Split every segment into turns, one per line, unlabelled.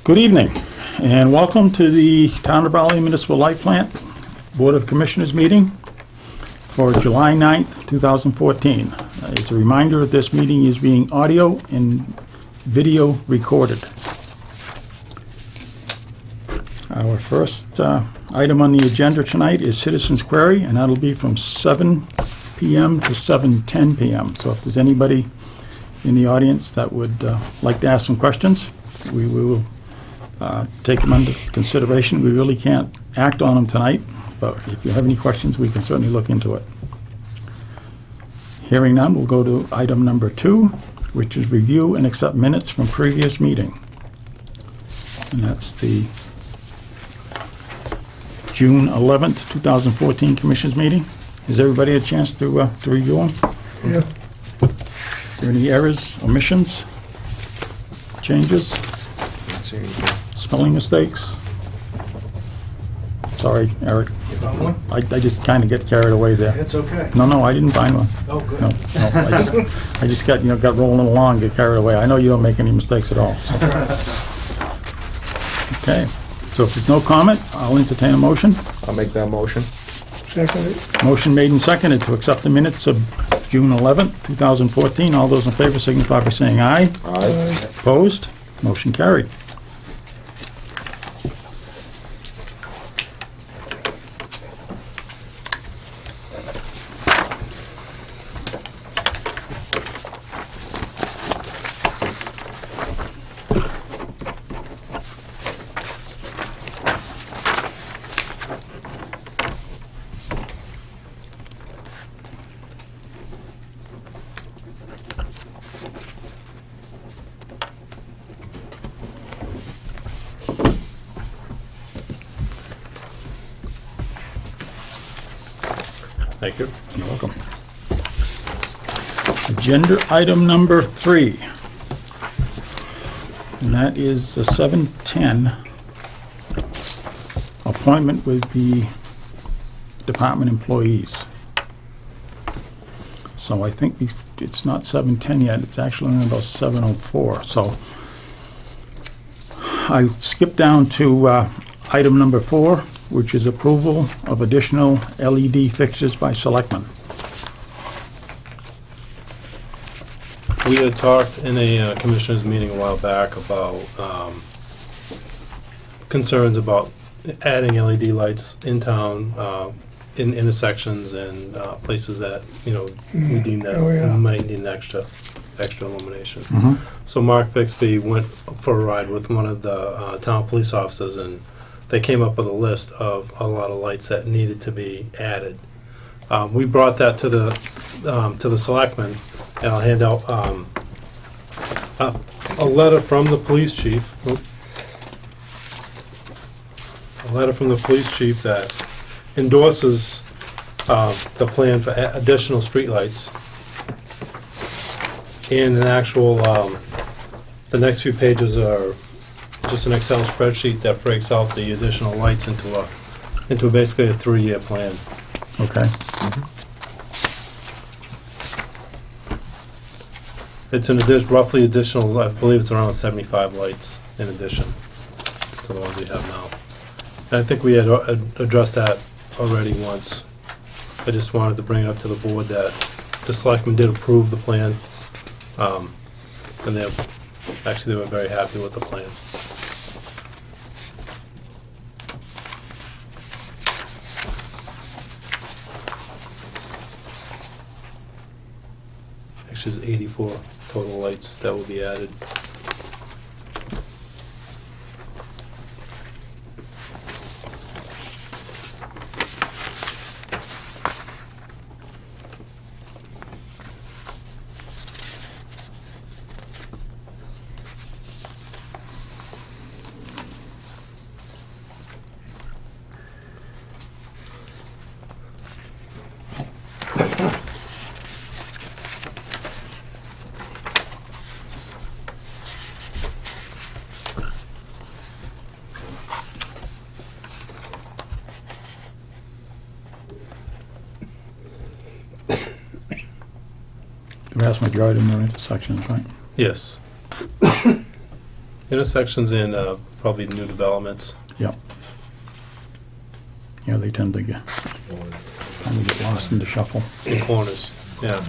Good evening, and welcome to the Town of Raleigh Municipal Light Plant Board of Commissioners meeting for July 9th, 2014. As a reminder, this meeting is being audio and video recorded. Our first item on the agenda tonight is Citizens Query, and that'll be from 7 p.m. to 7:10 p.m. So if there's anybody in the audience that would like to ask some questions, we will take them under consideration. We really can't act on them tonight, but if you have any questions, we can certainly look into it. Hearing none, we'll go to item number 2, which is review and accept minutes from previous meeting. And that's the June 11th, 2014 Commissioners meeting. Has everybody had a chance to review them?
Yeah.
Is there any errors, omissions, changes, spelling mistakes? Sorry, Eric.
You found one?
I just kind of get carried away there.
It's okay.
No, I didn't find one.
Oh, good.
No, I just got rolling along, get carried away. I know you don't make any mistakes at all. So. Okay, so if there's no comment, I'll entertain a motion.
I'll make that motion.
Second.
Motion made and seconded to accept the minutes of June 11th, 2014. All those in favor signify by saying aye.
Aye.
Opposed? Motion carried.
Thank you.
You're welcome. Agenda item number 3, and that is a 7:10 appointment with the department employees. So I think it's not 7:10 yet, it's actually only about 7:04. So I skipped down to item number 4, which is approval of additional LED fixtures by selectmen.
We had talked in a commissioners meeting a while back about concerns about adding LED lights in town, in intersections and places that, we deem that might need an extra illumination. So Mark Bixby went for a ride with one of the town police officers, and they came up with a list of a lot of lights that needed to be added. We brought that to the selectmen, and I'll hand out a letter from the police chief. A letter from the police chief that endorses the plan for additional streetlights, and an actual. The next few pages are just an Excel spreadsheet that breaks out the additional lights into basically a 3-year plan.
Okay.
It's an roughly additional, I believe it's around 75 lights in addition to the ones we have now. And I think we had addressed that already once. I just wanted to bring up to the board that the selectmen did approve the plan, and they were very happy with the plan. Actually, there's 84 total lights that will be added.
The vast majority of them are intersections, right?
Yes. Intersections and probably new developments.
Yep. Yeah, they tend to get lost in the shuffle.
In corners, yeah.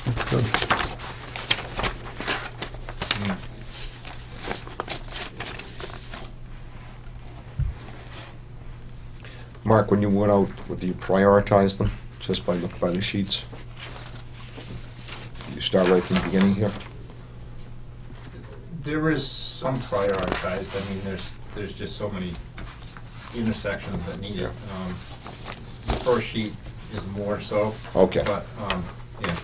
That's good.
Mark, when you went out, do you prioritize them just by the sheets? You start right from the beginning here?
There is some prioritized. I mean, there's just so many intersections that need it. The first sheet is more so.
Okay.
But, yeah.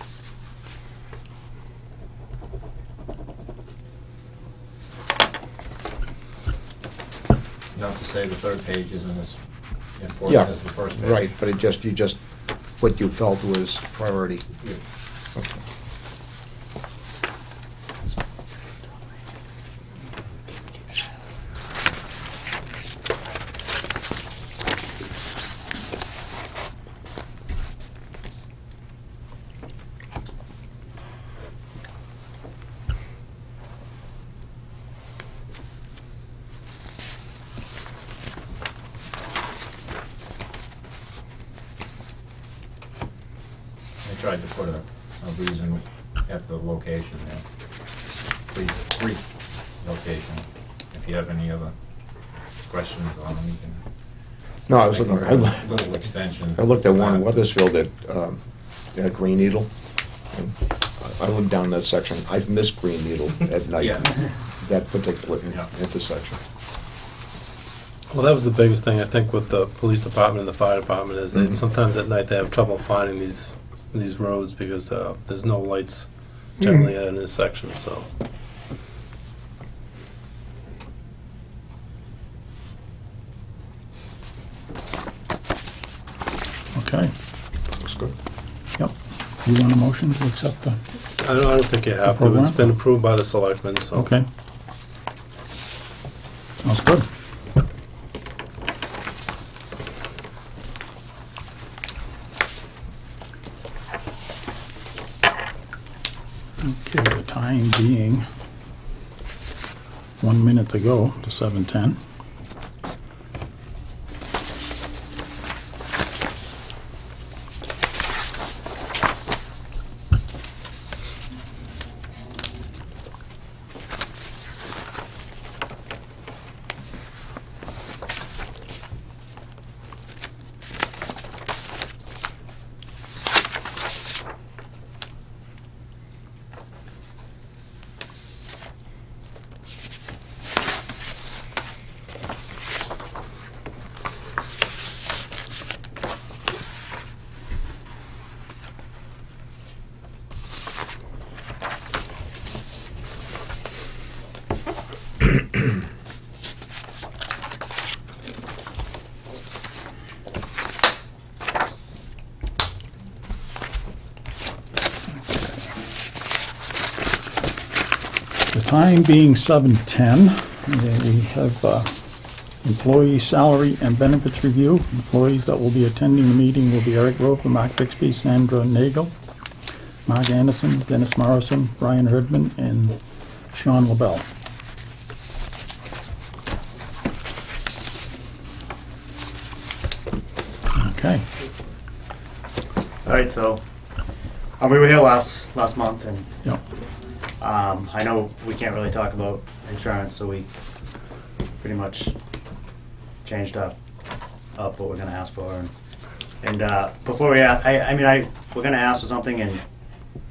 Not to say the third page isn't as important
Yeah,
as the first page.
right, but you just, what you felt was priority.
Yeah.
Okay.
I tried to put a reason at the location there. Brief location. If you have any other questions on them, you can.
No, I was
make
looking,
a little extension.
I looked at one in Weathersfield at Green Needle. And I lived down that section. I've missed Green Needle at night,
Yeah.
that particular
Yeah.
intersection.
Well, that was the biggest thing, I think, with the police department and the fire department, is that
Mhm.
sometimes at night they have trouble finding these roads because there's no lights generally at an intersection, so.
Okay,
Looks good.
yep. You want a motion to accept the,
I don't think you have to.
program?
It's been approved by the selectmen, so.
okay. Sounds good. Okay, the time being 1 minute to go to 7:10. The time being 7:10, we have employee salary and benefits review. Employees that will be attending the meeting will be Eric Roper, Mark Bixby, Sandra Nagel, Mark Anderson, Dennis Morrison, Brian Herdman, and Sean LaBelle. Okay.
All right, so we were here last month, and
Yep.
I know we can't really talk about insurance, so we pretty much changed up what we're gonna ask for, and before we ask, we're gonna ask for something, and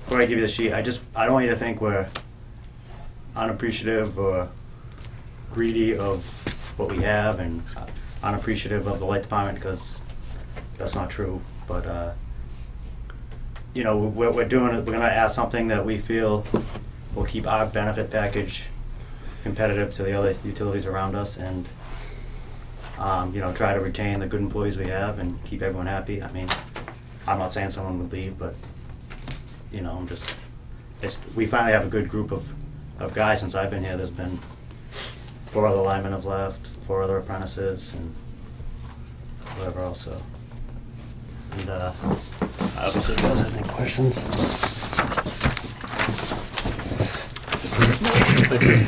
before I give you the sheet, I don't want you to think we're unappreciative or greedy of what we have, and unappreciative of the light department, because that's not true. But you know, what we're doing is we're gonna add something that we feel will keep our benefit package competitive to the other utilities around us, and you know, try to retain the good employees we have and keep everyone happy. I mean, I'm not saying someone would leave, but you know, we finally have a good group of guys since I've been here. There's been 4 other linemen have left, 4 other apprentices, and whatever else. So, and obviously, if you guys have any questions.
Thank you.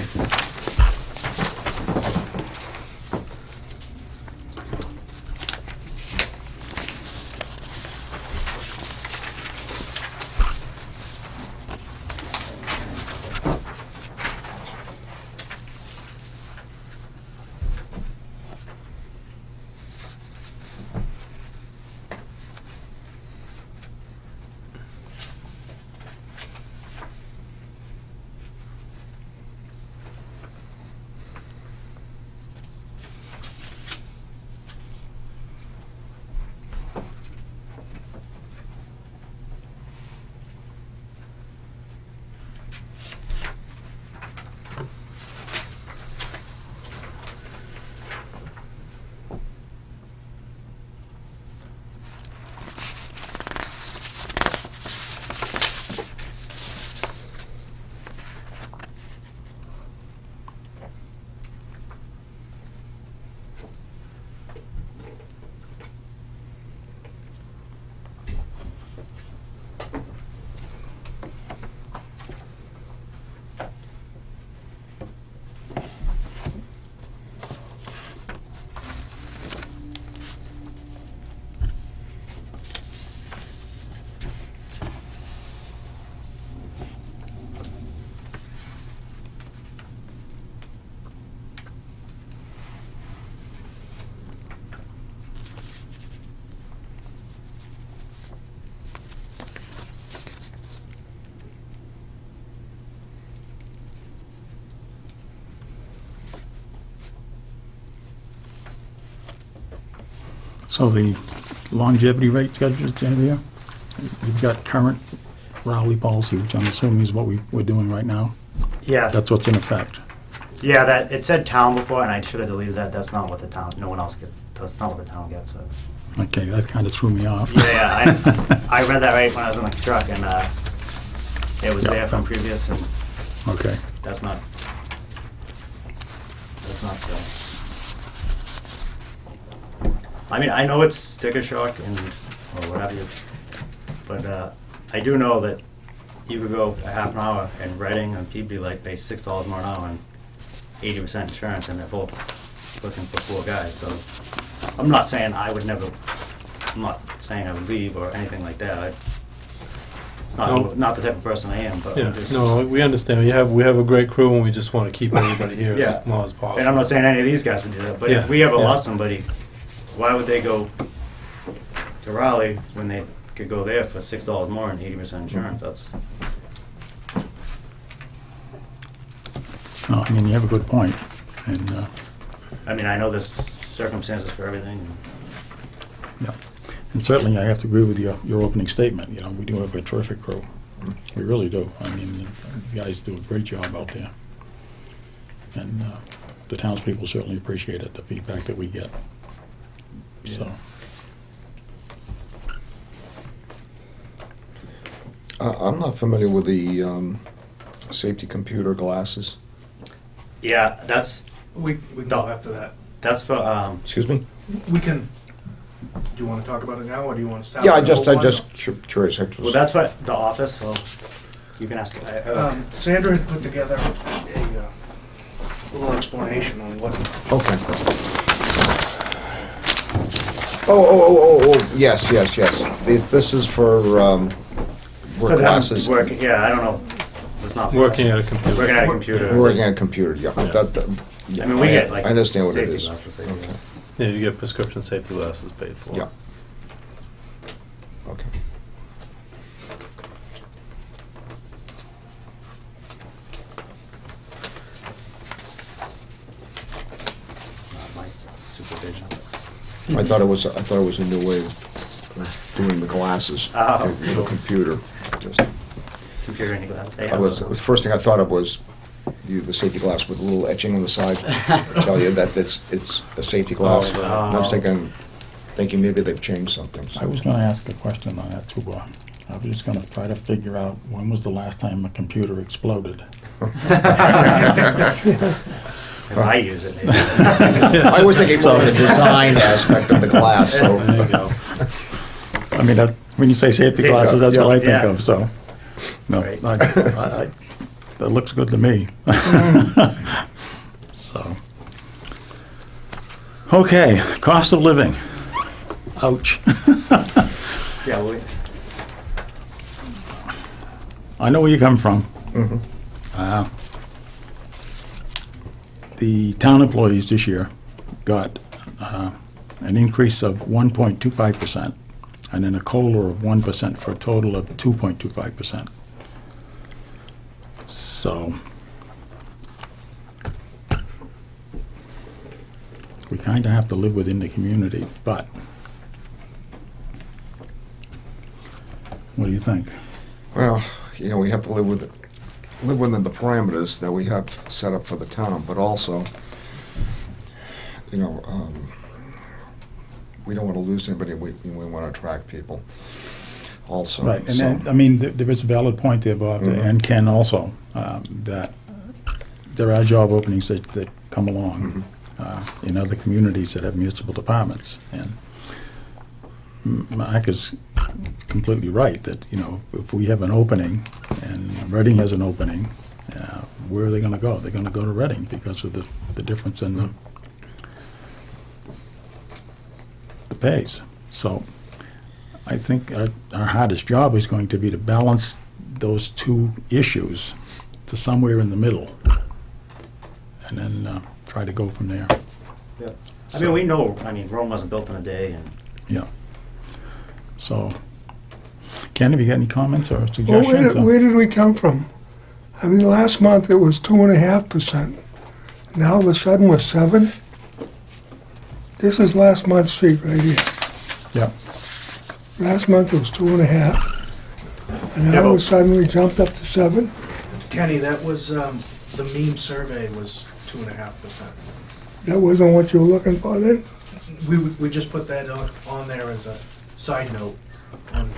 So the longevity rate schedules, Genevieve, you've got current Rowley policy, which I'm assuming is what we're doing right now.
Yeah,
That's what's in effect.
yeah. That it said town before, and I should have deleted that. That's not what the town. No one else gets. That's not what the town gets. So.
Okay, that kind of threw me off.
Yeah, I read that right when I was in the truck, and it was
Yeah.
there from previous, and
Okay.
that's not so. I mean, I know it's sticker shock and or whatever, but I do know that you could go a half an hour in Reading and Peabody like pay $6 more an hour and 80% insurance, and they're both looking for 4 guys. So I'm not saying I would never. I'm not saying I would leave or anything like that. Not the type of person I am, but
Yeah,
I'm just,
no, we understand. We have a great crew, and we just want to keep everybody here
Yeah.
as long as possible.
and I'm not saying any of these guys would do that, but
Yeah,
if we ever
yeah.
lost somebody, why would they go to Raleigh when they could go there for $6 more and 80% insurance? That's
No, I mean, you have a good point. And,
I mean, I know there's circumstances for everything.
yeah. And certainly, I have to agree with your opening statement. You know, we do have a terrific crew. We really do. I mean, you guys do a great job out there. And the townspeople certainly appreciate it, the feedback that we get. So,
I'm not familiar with the safety computer glasses.
Yeah, that's
We can go after that.
for
Excuse me?
We can, do you want to talk about it now, or do you want to start?
Yeah, I
with the whole
just
one?
curious.
well, that's what the office. So you can ask.
Sandra had put together a little explanation on what.
Okay. Oh, yes. This is for
For
work
them
classes.
working. Yeah, I don't know. It's not for
Working
us.
at a computer.
Working at a computer.
Working on a computer, yeah.
Yeah.
Yeah,
I mean, we get like
I understand what it
safety
is.
glasses, safety
Okay.
glasses.
Yeah, you get prescription safety glasses paid for.
Yeah. Okay.
Not my supervision.
I thought it was a new way of doing the glasses
Oh.
with a computer. Just,
Computer and glass. They
I
have
was,
those.
the first thing I thought of was the safety glass with a little etching on the side. Tell you that it's a safety glass.
Oh,
wow.
And I was thinking maybe they've changed something.
I was gonna ask a question on that too, Bob. I was just gonna try to figure out when was the last time a computer exploded?
If I use it, maybe.
I was thinking more of the design aspect of the glass, so.
There you go.
I mean, when you say safety glasses, that's what I think
Yeah.
of, so. No,
Right.
that looks good to me. So. Okay, cost of living. Ouch.
Yeah,
I know where you come from.
Mhm.
The town employees this year got an increase of 1.25% and then a COLA of 1% for a total of 2.25%. So we kind of have to live within the community, but what do you think?
Well, we have to live within the parameters that we have set up for the town, but also, we don't want to lose anybody. We want to attract people also.
Right, and
so-
then, I mean, there is a valid point there, Bob,
Mhm.
and Ken also, that there are job openings that come along in other communities that have municipal departments. And Mark is completely right, that, if we have an opening, and Reading has an opening, where are they gonna go? They're gonna go to Reading because of the difference in the pays. So I think our hardest job is going to be to balance those two issues to somewhere in the middle, and then try to go from there.
Yeah. I mean, we know, Rome wasn't built in a day, and
Yeah. So, Ken, have you got any comments or
Well,
suggestions?
where did we come from? Last month it was 2.5%. Now all of a sudden we're 7%. This is last month's sheet right here.
Yeah.
Last month it was 2.5%. And now all of a sudden we jumped up to 7%.
Kenny, that was, the meme survey was 2.5%.
That wasn't what you were looking for then?
We just put that on there as a side note on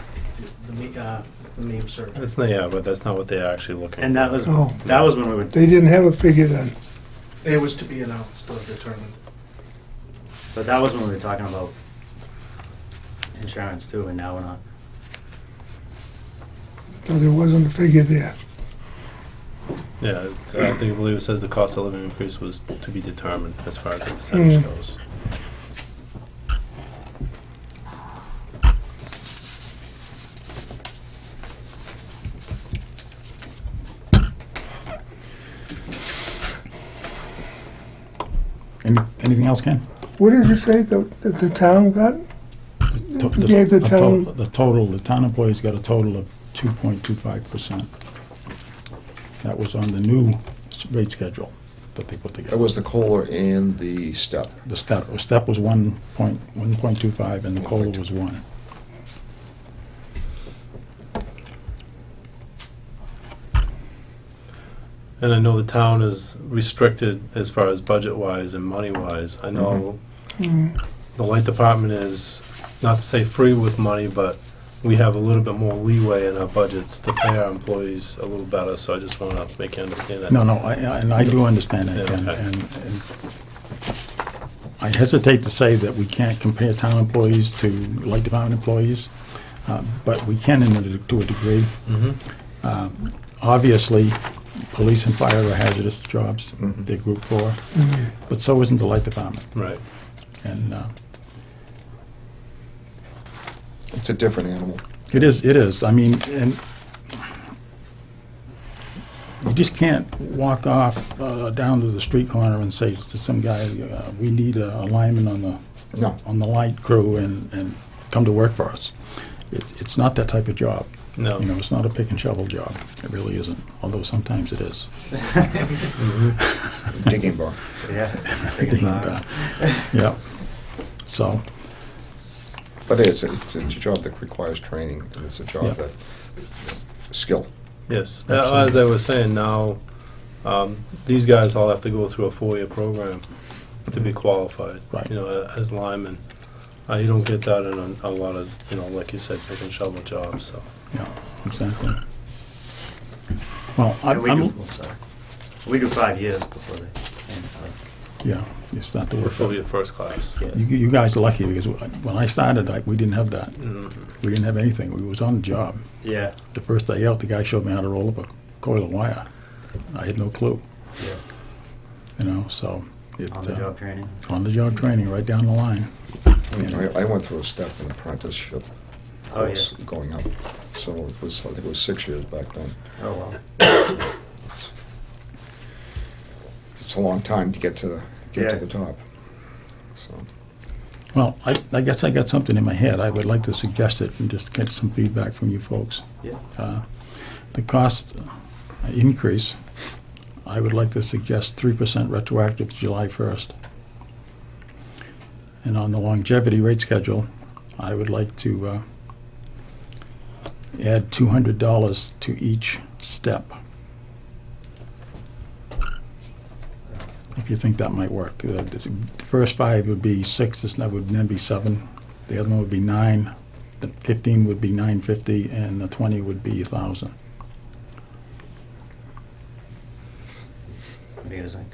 the meme survey.
That's not, yeah, but that's not what they're actually looking for.
and that was
Oh.
when we would.
They didn't have a figure then.
It was to be announced or determined.
But that was when we were talking about insurance too, and now we're not.
So there wasn't a figure there.
Yeah, I believe it says the cost of living increase was to be determined as far as the percentage goes.
Anything else, Ken?
What did you say that the town got? Gave the town-
The town employees got a total of 2.25%. That was on the new rate schedule that they put
That
together.
was the COLA and the step.
The step was 1.25 and the COLA was 1.
And I know the town is restricted as far as budget-wise and money-wise. I know the light department is, not to say free with money, but we have a little bit more leeway in our budgets to pay our employees a little better, so I just want to make you understand that.
No, and I do understand that, Ken,
Yeah, okay.
and I hesitate to say that we can't compare town employees to light department employees, but we can to a degree.
Mhm.
Obviously, police and fire are hazardous jobs, they're Group 4, but so isn't the light department.
Right.
And
It's a different animal.
it is. I mean, and you just can't walk off down to the street corner and say to some guy, we need a lineman
No.
on the light crew and come to work for us. It's not that type of job.
No.
It's not a pick and shovel job. It really isn't, although sometimes it is.
Digging bar.
Yeah.
Yeah. So,
But it's a job that requires training, and it's a job
Yeah.
that, skill.
Yes,
Absolutely.
as I was saying, now, these guys all have to go through a 4-year program to be qualified,
Right.
you know, as linemen. You don't get that in a lot of, you know, like you said, pick and shovel jobs, so.
Yeah, exactly. Well,
And we do,
I'm,
I'm sorry. We do 5 years before they, and,
yeah, you start to work.
Before your first class.
You guys are lucky, because when I started, we didn't have that.
Mhm.
We didn't have anything. We was on the job.
yeah,
The first day out, the guy showed me how to roll up a coil of wire. I had no clue,
yeah,
you know, so.
on the job training.
On-the-job training, right down the line.
I went through a step in apprenticeship.
Oh, yeah.
course going up, so it was, I think it was 6 years back then.
Oh, well.
It's a long time to get to
Yeah.
the top, so.
Well, I guess I got something in my head. I would like to suggest it and just get some feedback from you folks.
Yeah.
The cost increase, I would like to suggest 3% retroactive to July 1st. And on the longevity rate schedule, I would like to add $200 to each step. If you think that might work. The first 5 would be 6, that would then be 7. The other one would be 9. The 15 would be $950, and the 20 would be $1,000.
What do you guys think?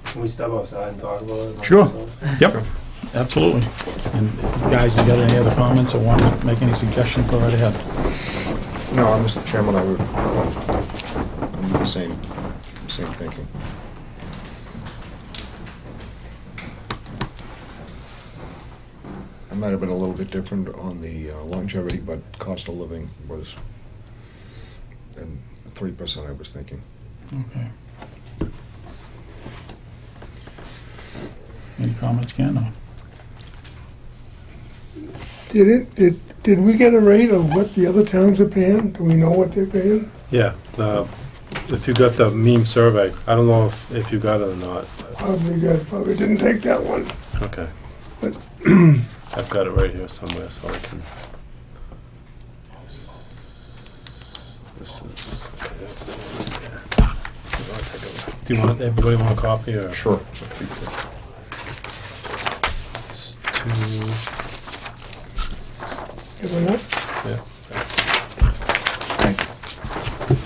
Can we step outside and talk about it?
Sure. Yep, absolutely. And if you guys, you got any other comments or want to make any suggestions, go right ahead.
No, Mr. Chairman, I'm the same thinking. I might have been a little bit different on the longevity, but cost of living was, and 3% I was thinking.
Okay. Any comments, Ken? or-
Did we get a rate of what the other towns are paying? Do we know what they're paying?
Yeah, if you got the meme survey, I don't know if you got it or not, but,
Probably didn't take that one.
okay.
But-
I've got it right here somewhere, so I can. This is, okay, that's the one right there. You wanna take a- Do you want, everybody want a copy, or?
Sure.
It's
Give it up.
yeah, thanks.
Thank you.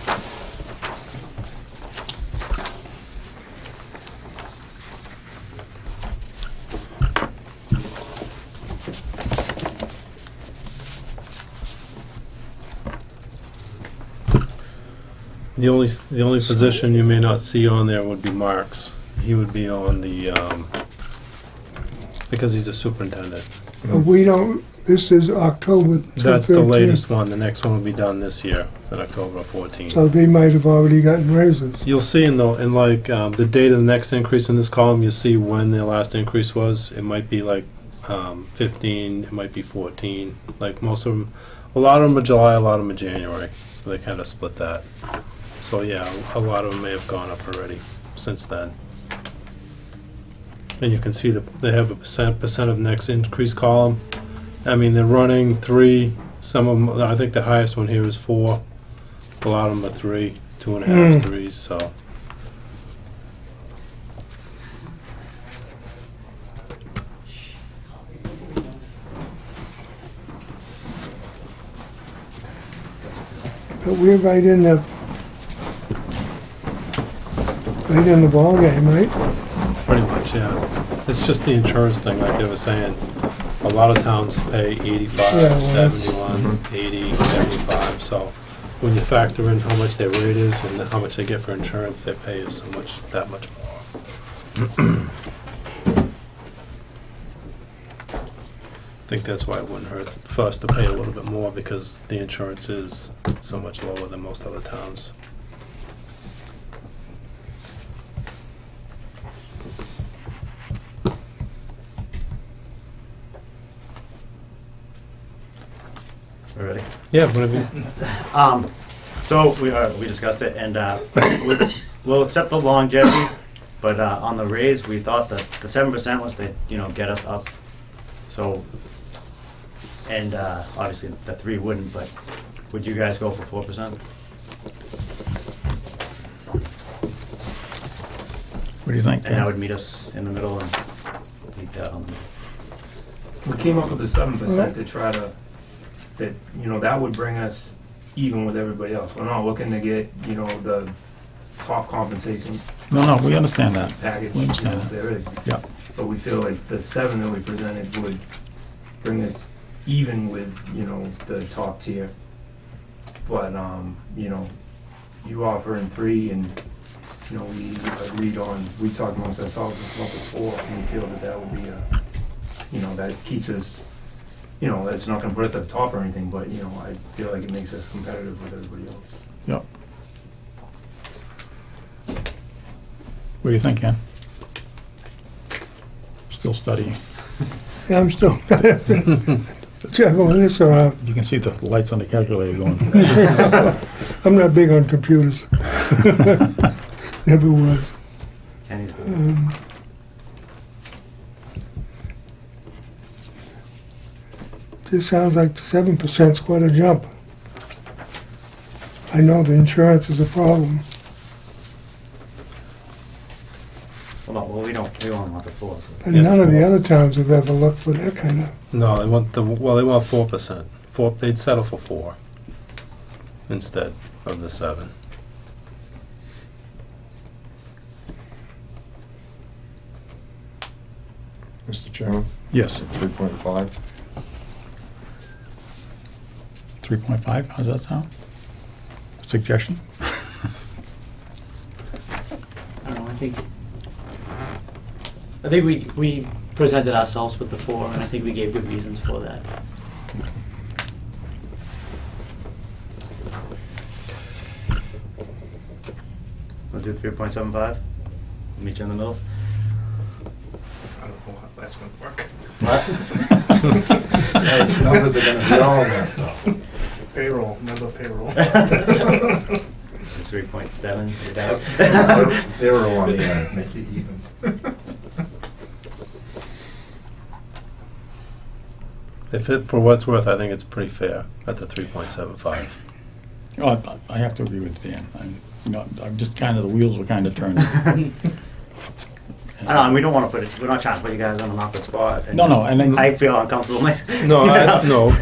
The only position you may not see on there would be Mark's. He would be on the, because he's a superintendent.
But we don't, this is October 13th.
That's the latest one. The next one will be done this year, in October 14th.
So they might have already gotten raises.
You'll see in the date of the next increase in this column, you'll see when the last increase was. It might be like 15, it might be 14. Like most of them, a lot of them are July, a lot of them are January. So they kind of split that. So yeah, a lot of them may have gone up already since then. And you can see that they have a percent of next increase column. I mean, they're running 3. Some of them, I think the highest one here is 4. A lot of them are 3, 2.5, 3s. So.
But we're right in the ball game, right?
Pretty much, yeah. It's just the insurance thing, like they were saying. A lot of towns pay 85,
Yeah, well,
71, 80, 75. So when you factor in how much their rate is and how much they get for insurance, they pay is that much more. I think that's why it wouldn't hurt for us to pay a little bit more, because the insurance is so much lower than most other towns.
Ready?
Yeah, whatever. you-
So we discussed it, and we'll accept the longevity, But on the raise, we thought that the 7% was to, get us up. So, and obviously the 3 wouldn't, but would you guys go for 4%?
What do you think,
And that
Ken?
would meet us in the middle and meet that on the.
We came up with the 7% to try to, that would bring us even with everybody else. We're not looking to get, the top compensation
No, we understand that.
package,
We understand that.
there is.
Yeah.
But we feel like the 7 that we presented would bring us even with, the top tier. But, you offering 3 and, we agreed on, we talked amongst ourselves and come up with 4, and we feel that would be that keeps us, it's not gonna put us at the top or anything, but, I feel like it makes us competitive with everybody else.
Yep. What do you think, Ken? Still studying.
Yeah, I'm still juggling this around.
You can see the lights on the calculator going.
I'm not big on computers. Never was.
Kenny's
This sounds like 7%'s quite a jump. I know the insurance is a problem.
well, we only want the 4. So.
And
Yeah.
none of the other towns have ever looked for that kind of.
No, they want 4%. They'd settle for 4 instead of the 7.
Mr. Chairman,
Yes,
3.5.
3.5, how's that sound? Suggestion?
I don't know, I think we presented ourselves with the 4, and I think we gave good reasons for that.
We'll do 3.75. Meet you in the middle.
I don't know how that's gonna work.
These numbers are gonna be all messed up.
Payroll, remember payroll.
3.7. Your doubt?
0 on the end, make it even.
For what it's worth, I think it's pretty fair at the 3.75.
Oh, I have to agree with Dan. I'm just kind of, the wheels were kind of turning.
I know, and we don't want to we're not trying to put you guys on an awkward spot. And
No, and then,
I feel uncomfortable.
No,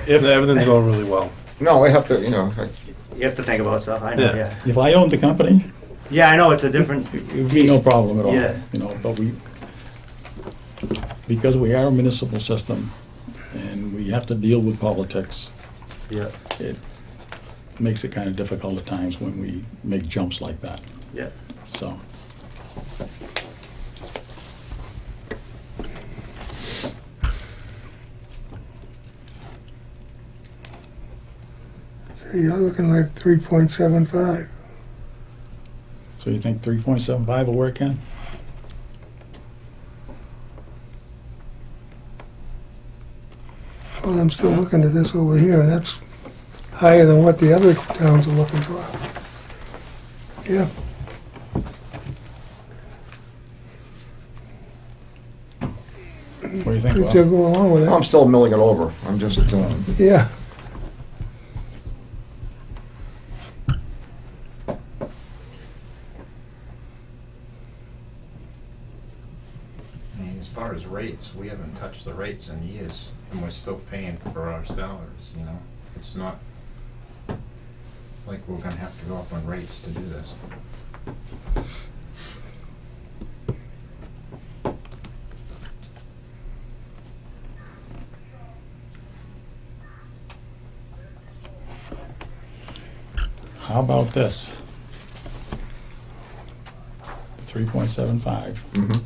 everything's going really well.
No, I have to,
You have to think about stuff. I know,
Yeah.
yeah.
if I owned the company,
Yeah, I know, it's a different
it would be no
beast.
problem at all.
Yeah.
But because we are a municipal system and we have to deal with politics,
Yeah,
it makes it kind of difficult at times when we make jumps like that,
yeah.
so.
You're looking like 3.75.
So you think 3.75 will work, Ken?
Well, I'm still looking at this over here, and that's higher than what the other towns are looking for. Yeah.
What do you think,
If they'll
Bob?
go along with
I'm
it.
still milling it over. I'm just,
Yeah.
I mean, as far as rates, we haven't touched the rates in years, and we're still paying for our salaries, It's not like we're gonna have to go up on rates to do this.
How about this? 3.75,
mhm.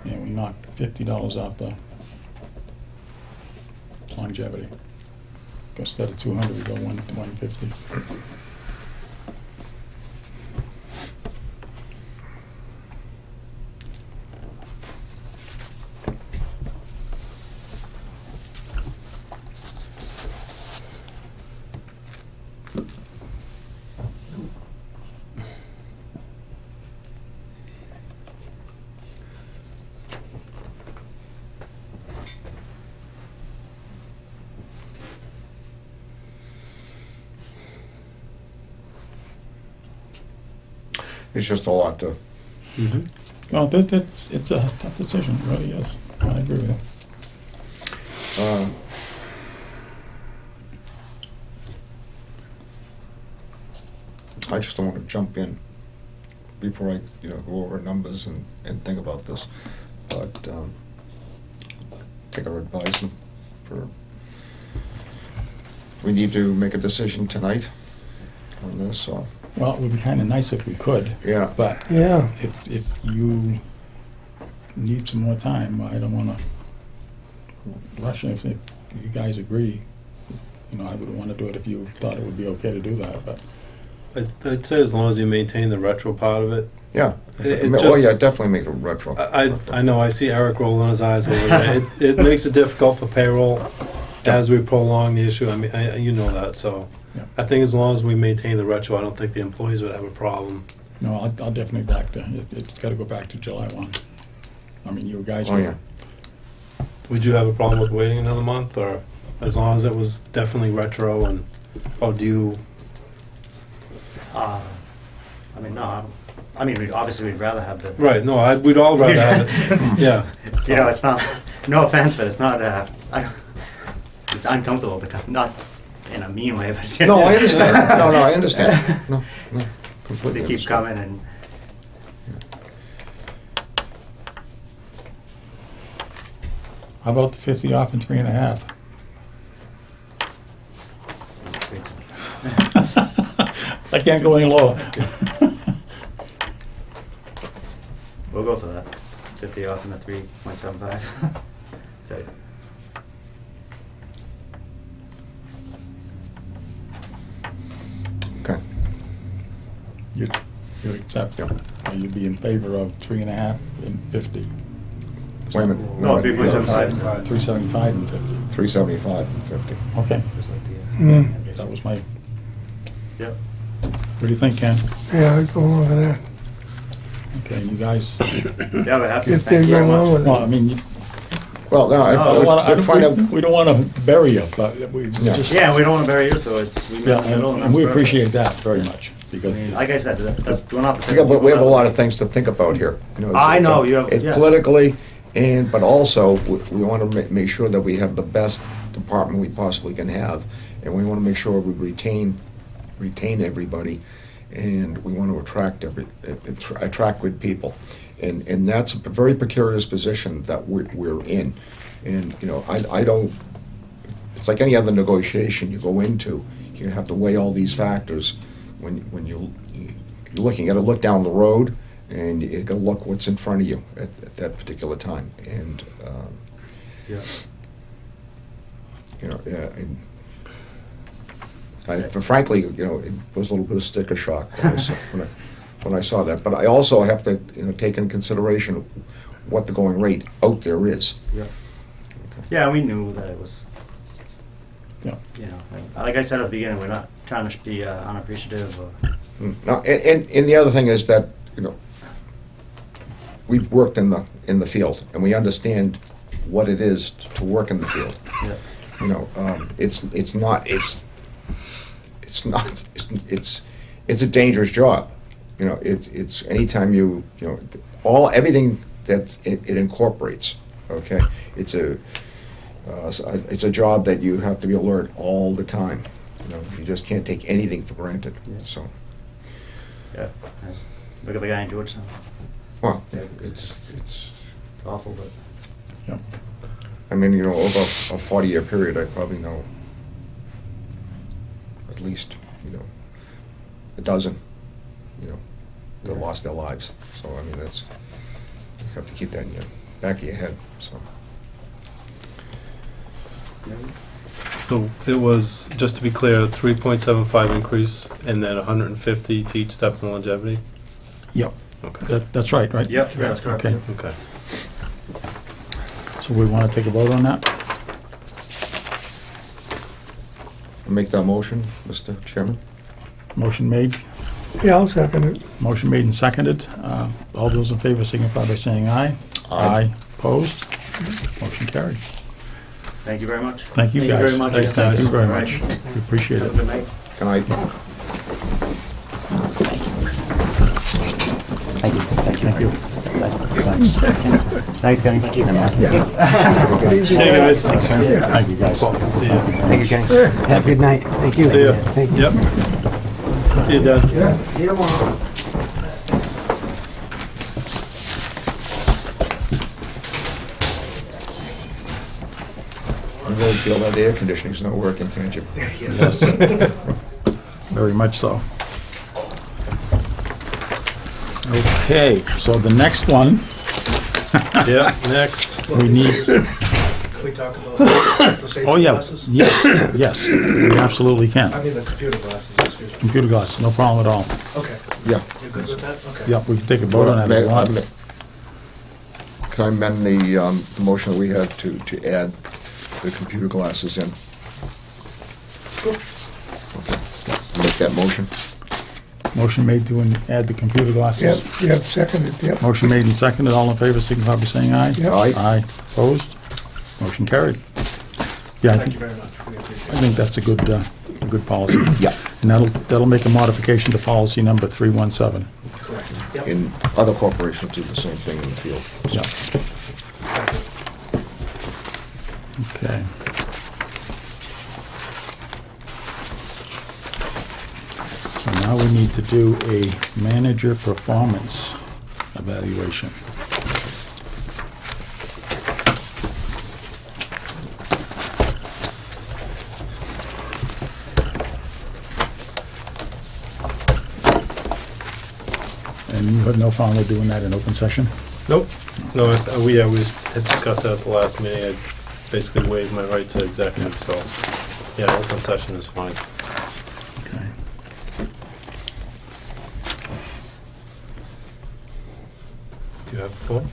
and we knock $50 off the longevity. Instead of 200, we go 150.
It's just a lot to,
Mhm.
Well, it's a tough decision, it really is. I agree with you.
I just don't want to jump in before I, go over numbers and think about this. But take our advice for, we need to make a decision tonight on this, so,
Well, it would be kind of nice if we could,
yeah.
but
Yeah,
if you need some more time, I don't want to rush it. If you guys agree, I would want to do it if you thought it would be okay to do that, but
I'd say as long as you maintain the retro part of it.
Yeah.
It
Oh,
just-
yeah, definitely make it retro.
I know, I see Eric rolling his eyes over there. It makes it difficult for payroll as we prolong the issue. I mean, you know that, so.
Yeah.
I think as long as we maintain the retro, I don't think the employees would have a problem.
no, I'll definitely back to, it's got to go back to July 1. I mean, you guys.
Oh, yeah.
Would you have a problem with waiting another month, or as long as it was definitely retro and, do you?
I mean, no, obviously we'd rather have the,
Right, no, we'd all rather have it, yeah.
it's not, no offense, but it's not, it's uncomfortable to come, not in a mean way, but.
No, I understand. No, I understand. No, completely
They keep
understand.
coming and,
How about the 50 off and 3.5? I can't go any lower.
we'll go for that, 50 off and the 3.75. So,
Okay.
You'd accept, or you'd be in favor of 3.5 and 50?
Wait a minute.
No, 3.75.
375 and 50.
375 and 50.
Okay,
mm,
that was my,
Yep.
what do you think, Ken?
yeah, I'd go along with that.
Okay, you guys,
Yeah, we're happy,
If they
thank you
go
very
along
much.
with
well, I
it.
mean,
Well, no,
No,
I don't wanna-
we're trying to,
we don't want to bury you, but we
Yeah.
just,
Yeah, we don't want to bury you, so it's, we
yeah,
met in the middle,
and we
that's perfect.
appreciate that very much,
I
because,
mean, like I said, that's, we're not.
yeah, but we have a lot of things to think about here.
I know, you have-
It's
yeah.
politically, but also, we want to make sure that we have the best department we possibly can have, and we want to make sure we retain everybody, and we want to attract good people. And that's a very precarious position that we're in. And, I don't, it's like any other negotiation you go into, you have to weigh all these factors when you're looking at look down the road, and you gotta look what's in front of you at that particular time. And,
Yeah.
yeah, frankly, it was a little bit of sticker shock when I saw that. But I also have to, take into consideration what the going rate out there is.
Yeah. Yeah, we knew that it was,
yeah.
Like I said at the beginning, we're not trying to be unappreciative or.
No, and the other thing is that, we've worked in the field, and we understand what it is to work in the field.
Yeah.
It's a dangerous job. It's anytime everything that it incorporates. Okay, it's a job that you have to be alert all the time. You just can't take anything for granted.
Yeah.
So,
Yeah. Look at the guy in Georgetown.
well,
Yeah,
it's
It's awful, but.
Yeah.
I mean, over a 40-year period, I probably know at least, a dozen, that lost their lives. So, I mean, you have to keep that in your back of your head, so.
So it was, just to be clear, 3.75 increase and then 150 to each step in longevity?
Yep,
Okay.
that's right?
Yep, yeah, that's correct.
Okay,
Okay.
so we want to take a vote on that?
Make that motion, Mr. Chairman?
Motion made,
Yeah, I'll second it.
motion made and seconded. All those in favor signify by saying aye.
Aye.
Opposed? Motion carried.
Thank you very much.
Thank you,
Thank you
guys.
very much.
Thanks, Thank you very
All
much.
right.
We appreciate
Have
it.
a good night.
Can I?
Thank you.
Thank you. Thanks.
Thanks, Kenny.
See you
guys.
Thank you, guys.
See ya.
Thank you, Kenny. Have a good night. Thank you.
See ya.
Thank you.
Yep. See you, Dan.
See you tomorrow.
You really feel that the air conditioning's not working, can't you?
Yes. Very much so. Okay, so the next one,
Yeah, next.
we need,
Can we talk about the safety
oh, yeah,
glasses?
yes, we absolutely can.
I mean, the computer glasses, excuse me.
Computer glasses, no problem at all.
Okay,
Yeah.
you good with that? Okay.
Yep, we can take a vote on that if you want.
Can I amend the motion that we had to add the computer glasses in? Okay. Make that motion.
Motion made to add the computer
Yep,
glasses.
yep, seconded, yep.
Motion made and seconded, all in favor, signify by saying aye.
Yep.
Aye.
Aye, opposed? Motion carried. Yeah,
Thank you very much. We
I
appreciate it.
think that's a good policy.
Yeah.
And that'll make a modification to policy number 317.
Correct. Yep.
And other corporations do the same thing in the field.
Yeah.
Thank you.
Okay. So now we need to do a manager performance evaluation. And you had no problem with doing that in open session?
Nope. No, we had discussed that at the last meeting. I basically waived my right to executive, so, yeah, open session is fine.
Okay.
Do you have a phone?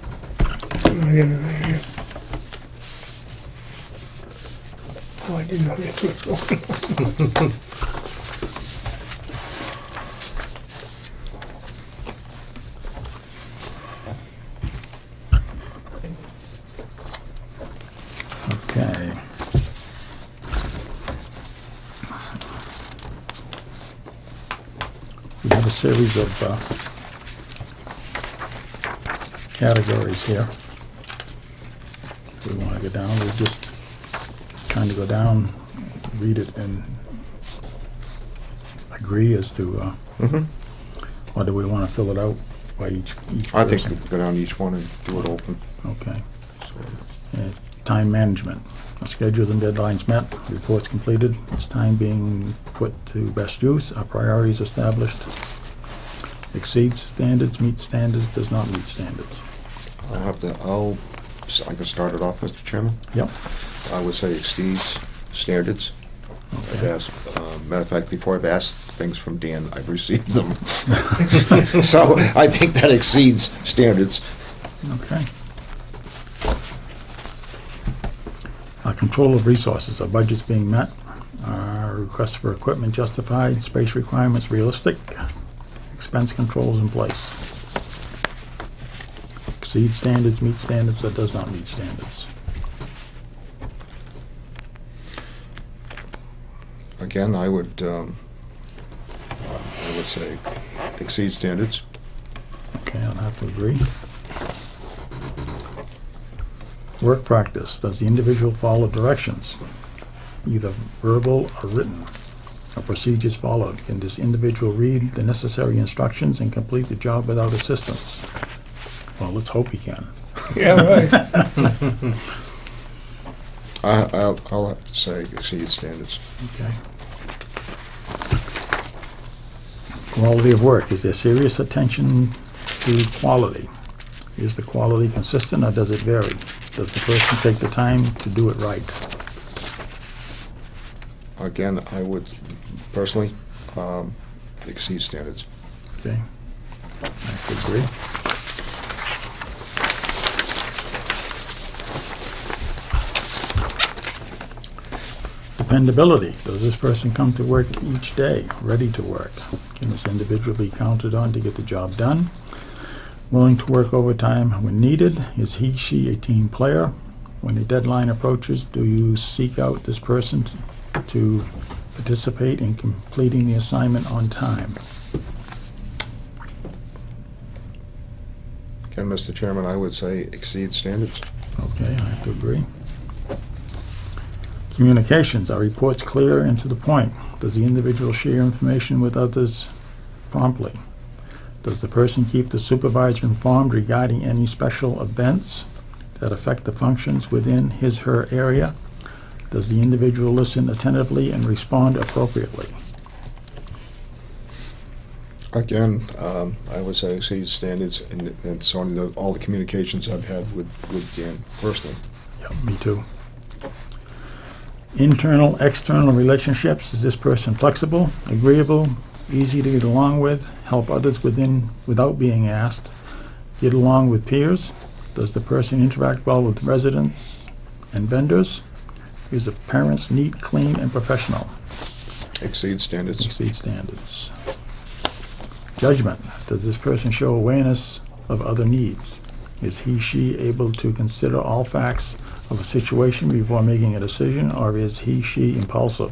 Oh, I didn't know that was going.
Okay. We have a series of categories here. We want to go down, we just kind of go down, read it, and agree as to,
Mhm.
or do we want to fill it out by each
I think
person?
we could go down each one and do it open.
Okay.
So,
Time management. Schedules and deadlines met, reports completed, is time being put to best use, are priorities established, exceeds standards, meets standards, does not meet standards.
I can start it off, Mr. Chairman.
Yep.
I would say exceeds standards. I've
Okay.
asked, matter of fact, before I've asked things from Dan, I've received them. So I think that exceeds standards.
Okay. Control of resources, are budgets being met, are requests for equipment justified, space requirements realistic, expense controls in place. Exceeds standards, meets standards, or does not meet standards.
Again, I would say exceed standards.
Okay, I'll have to agree. Work practice, does the individual follow directions, either verbal or written? Are procedures followed? Can this individual read the necessary instructions and complete the job without assistance? Well, let's hope he can.
Yeah, right.
I'll have to say exceed standards.
Okay. Quality of work, is there serious attention to quality? Is the quality consistent or does it vary? Does the person take the time to do it right?
Again, I would personally exceed standards.
Okay. I could agree. Dependability. Does this person come to work each day, ready to work? Can this individual be counted on to get the job done? Willing to work overtime when needed? Is he, she a team player? When a deadline approaches, do you seek out this person to participate in completing the assignment on time?
And Mr. Chairman, I would say exceed standards.
Okay, I have to agree. Communications, are reports clear and to the point? Does the individual share information with others promptly? Does the person keep the supervisor informed regarding any special events that affect the functions within his/her area? Does the individual listen attentively and respond appropriately?
Again, I would say exceed standards, and so on all the communications I've had with Dan personally.
Yep, me too. Internal, external relationships, is this person flexible, agreeable, easy to get along with, help others without being asked, get along with peers? Does the person interact well with residents and vendors? Is the parents neat, clean, and professional?
Exceed standards.
Exceed standards. Judgment, does this person show awareness of other needs? Is he/she able to consider all facts of a situation before making a decision, or is he/she impulsive?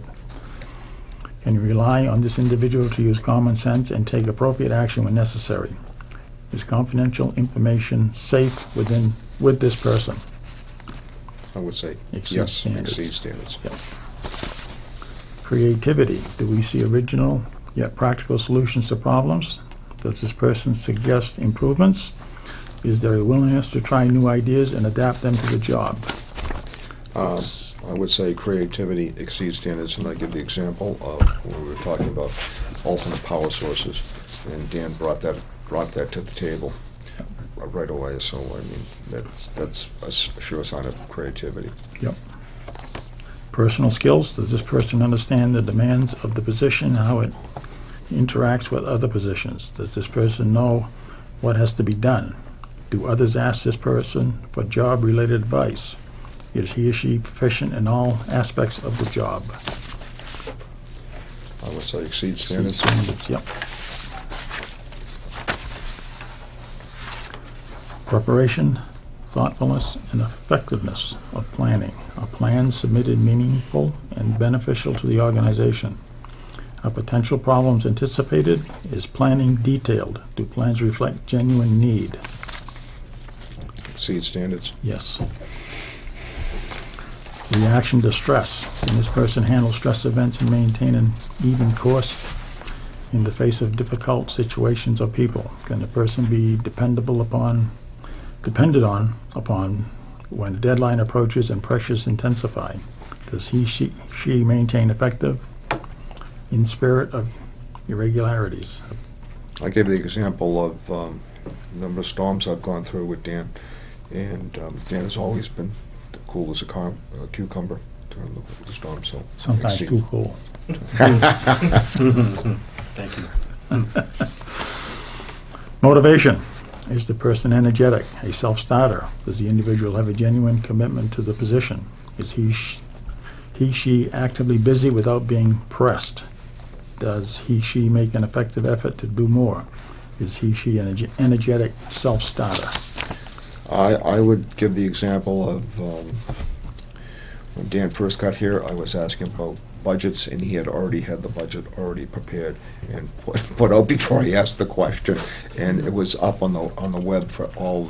Can you rely on this individual to use common sense and take appropriate action when necessary? Is confidential information safe with this person?
I would say
Exceed
yes,
standards.
exceed standards.
Yep. Creativity, do we see original yet practical solutions to problems? Does this person suggest improvements? Is there a willingness to try new ideas and adapt them to the job?
I would say creativity exceeds standards, and I give the example of when we were talking about alternate power sources, and Dan brought that to the table right away. So I mean, that's a sure sign of creativity.
Yep. Personal skills, does this person understand the demands of the position, how it interacts with other positions? Does this person know what has to be done? Do others ask this person for job-related advice? Is he or she proficient in all aspects of the job?
I would say exceed standards.
Standards, yep. Preparation, thoughtfulness, and effectiveness of planning. Are plans submitted meaningful and beneficial to the organization? Are potential problems anticipated? Is planning detailed? Do plans reflect genuine need?
Exceed standards.
Yes. Reaction to stress. Can this person handle stress events and maintain an even course in the face of difficult situations or people? Can the person be depended on when a deadline approaches and pressures intensify? Does she maintain effective in spirit of irregularities?
I gave the example of a number of storms I've gone through with Dan, and Dan has always been cool as a cucumber during the storm. So
Sometimes too cool.
Thank you.
Motivation. Is the person energetic, a self-starter? Does the individual have a genuine commitment to the position? Is she actively busy without being pressed? Does she make an effective effort to do more? Is she an energetic self-starter?
I would give the example of when Dan first got here, I was asking about budgets, and he had already had the budget already prepared and put out before he asked the question, and it was up on the web for all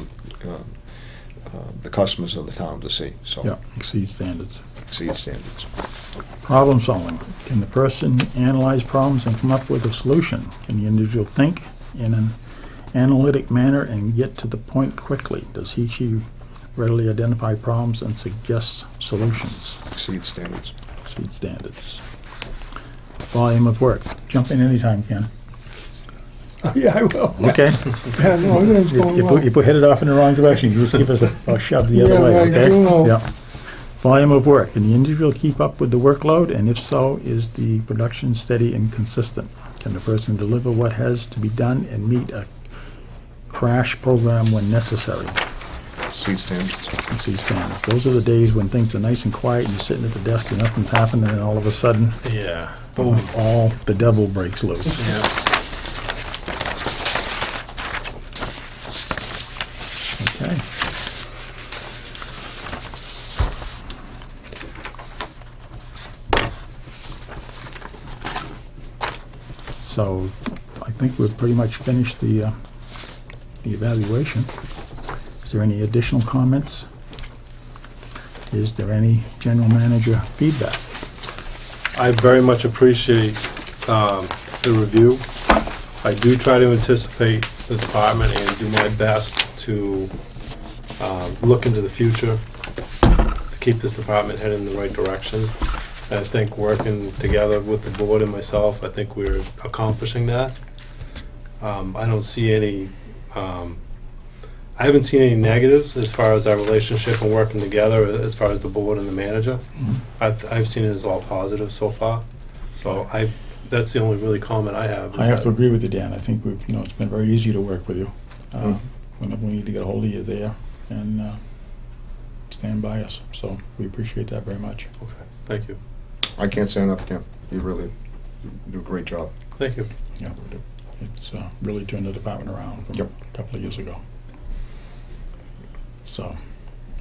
the customers of the town to see. So
Yeah, exceed standards.
exceed standards.
Problem solving. Can the person analyze problems and come up with a solution? Can the individual think in an analytic manner and get to the point quickly? Does she readily identify problems and suggest solutions?
Exceed standards.
Exceed standards. Volume of work. Jump in anytime, Ken.
Yeah, I will.
Okay.
Yeah, no, everything's going
You
well.
headed off in the wrong direction. You just give us a shove the other
Yeah,
way,
I
okay?
do know.
Yeah. Volume of work. Can the individual keep up with the workload? And if so, is the production steady and consistent? Can the person deliver what has to be done and meet a crash program when necessary?
Exceed standards.
Exceed standards. Those are the days when things are nice and quiet and you're sitting at the desk and nothing's happening, and all of a sudden,
Yeah.
boom, all the devil breaks loose.
Yeah.
Okay. So I think we've pretty much finished the evaluation. Is there any additional comments? Is there any general manager feedback?
I very much appreciate the review. I do try to anticipate the department and do my best to look into the future, to keep this department headed in the right direction. I think working together with the board and myself, I think we're accomplishing that. I don't see any, I haven't seen any negatives as far as our relationship and working together as far as the board and the manager. I've seen it as all positive so far. So that's the only really comment I have.
I have to agree with you, Dan. I think it's been very easy to work with you. Whenever we need to get a hold of you, there and stand by us. So we appreciate that very much.
Okay, thank you.
I can't say enough, Ken. You really do a great job.
Thank you.
Yeah, it's really turned the department around from a couple of years ago. So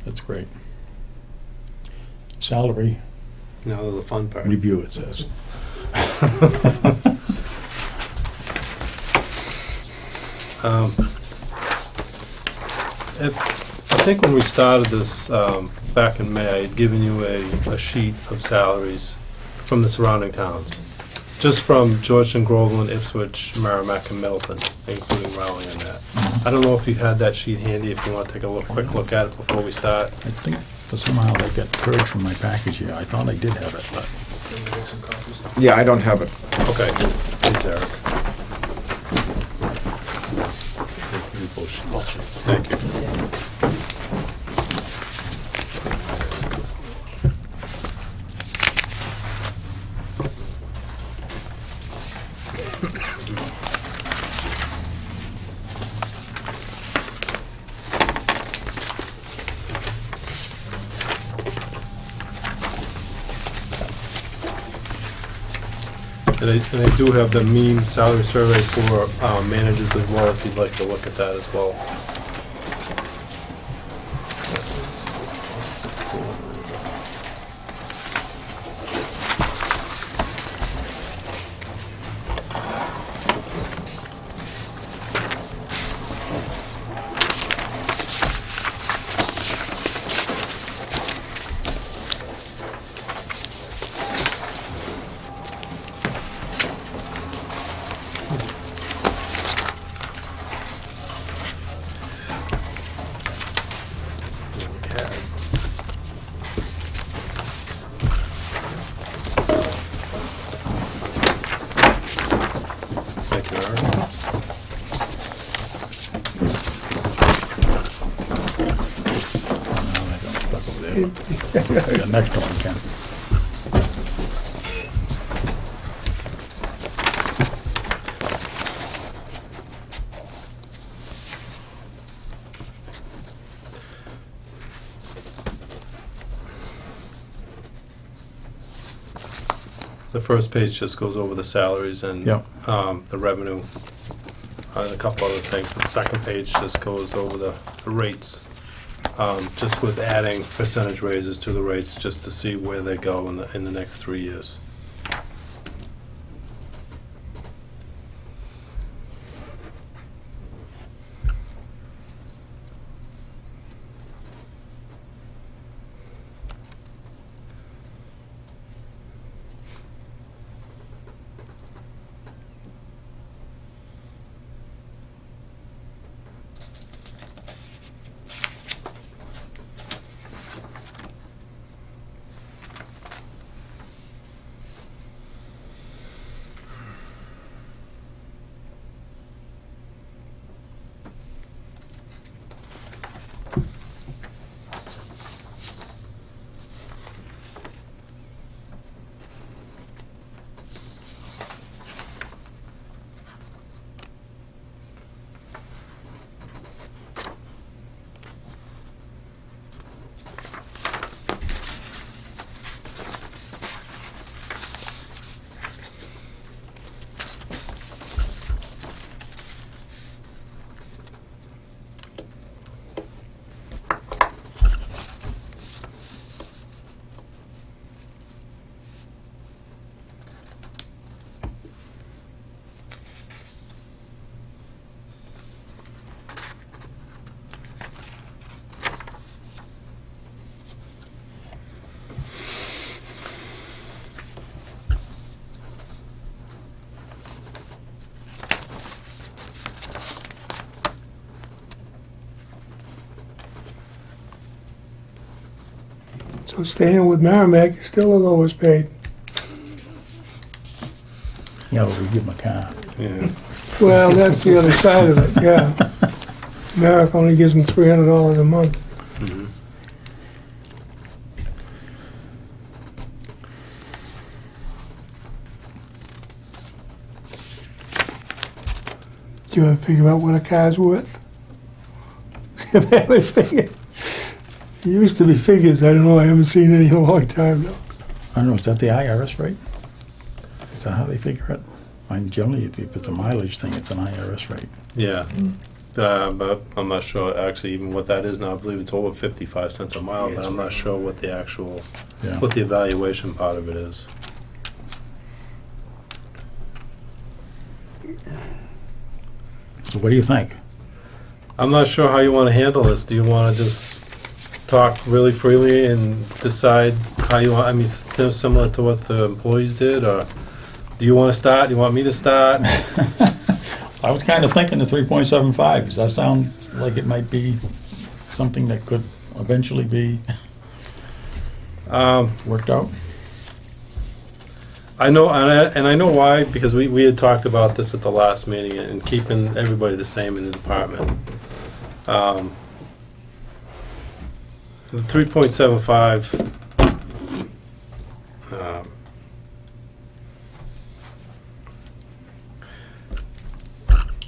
that's great. Salary
Now the fun part.
review, it says.
I think when we started this back in May, I had given you a sheet of salaries from the surrounding towns, just from Georgetown, Groveland, Ipswich, Merrimack, and Middleton, including Raleigh in that. I don't know if you had that sheet handy, if you want to take a quick look at it before we start.
I think for somehow that got purged from my package here. I thought I did have it, but
Can we get some copies?
Yeah, I don't have it.
Okay, please, Eric. Thank you. And I do have the mean salary survey for managers as well, if you'd like to look at that as well. Thank you, Eric.
no, I got stuck over there. I got an extra one, Ken.
The first page just goes over the salaries and
Yep.
the revenue, and a couple other things. But the second page just goes over the rates, just with adding percentage raises to the rates, just to see where they go in the next 3 years.
So staying with Merrimack, he's still the lowest paid.
Yeah, but we give them a car.
Yeah.
Well, that's the other side of it, yeah. Merrick only gives him $300 a month.
Mhm.
Do you ever figure out what a car's worth? You ever figure? It used to be figures, I don't know, I haven't seen any in a long time now.
I don't know, is that the IRS rate? Is that how they figure it? I mean, generally, if it's a mileage thing, it's an IRS rate.
Yeah. But I'm not sure actually even what that is now. I believe it's over 55 cents a mile, but I'm not sure what the actual,
Yeah.
what the evaluation part of it is.
So what do you think?
I'm not sure how you want to handle this. Do you want to just talk really freely and decide how you want, I mean, still similar to what the employees did, or do you want to start? Do you want me to start?
I was kind of thinking the 3.75. Does that sound like it might be something that could eventually be worked out?
I know, and I know why, because we had talked about this at the last meeting and keeping everybody the same in the department. The 3.75.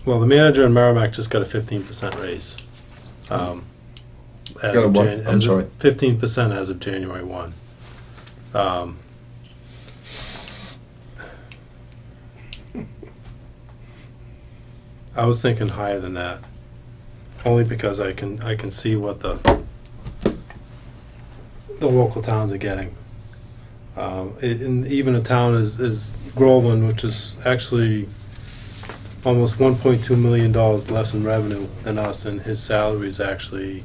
Well, the manager in Merrimack just got a 15% raise. As
Got a
of
what?
Jan-
I'm
as
sorry.
of 15% as of January 1. I was thinking higher than that, only because I can see what the local towns are getting. And even a town as Groveland, which is actually almost $1.2 million less in revenue than us, and his salary is actually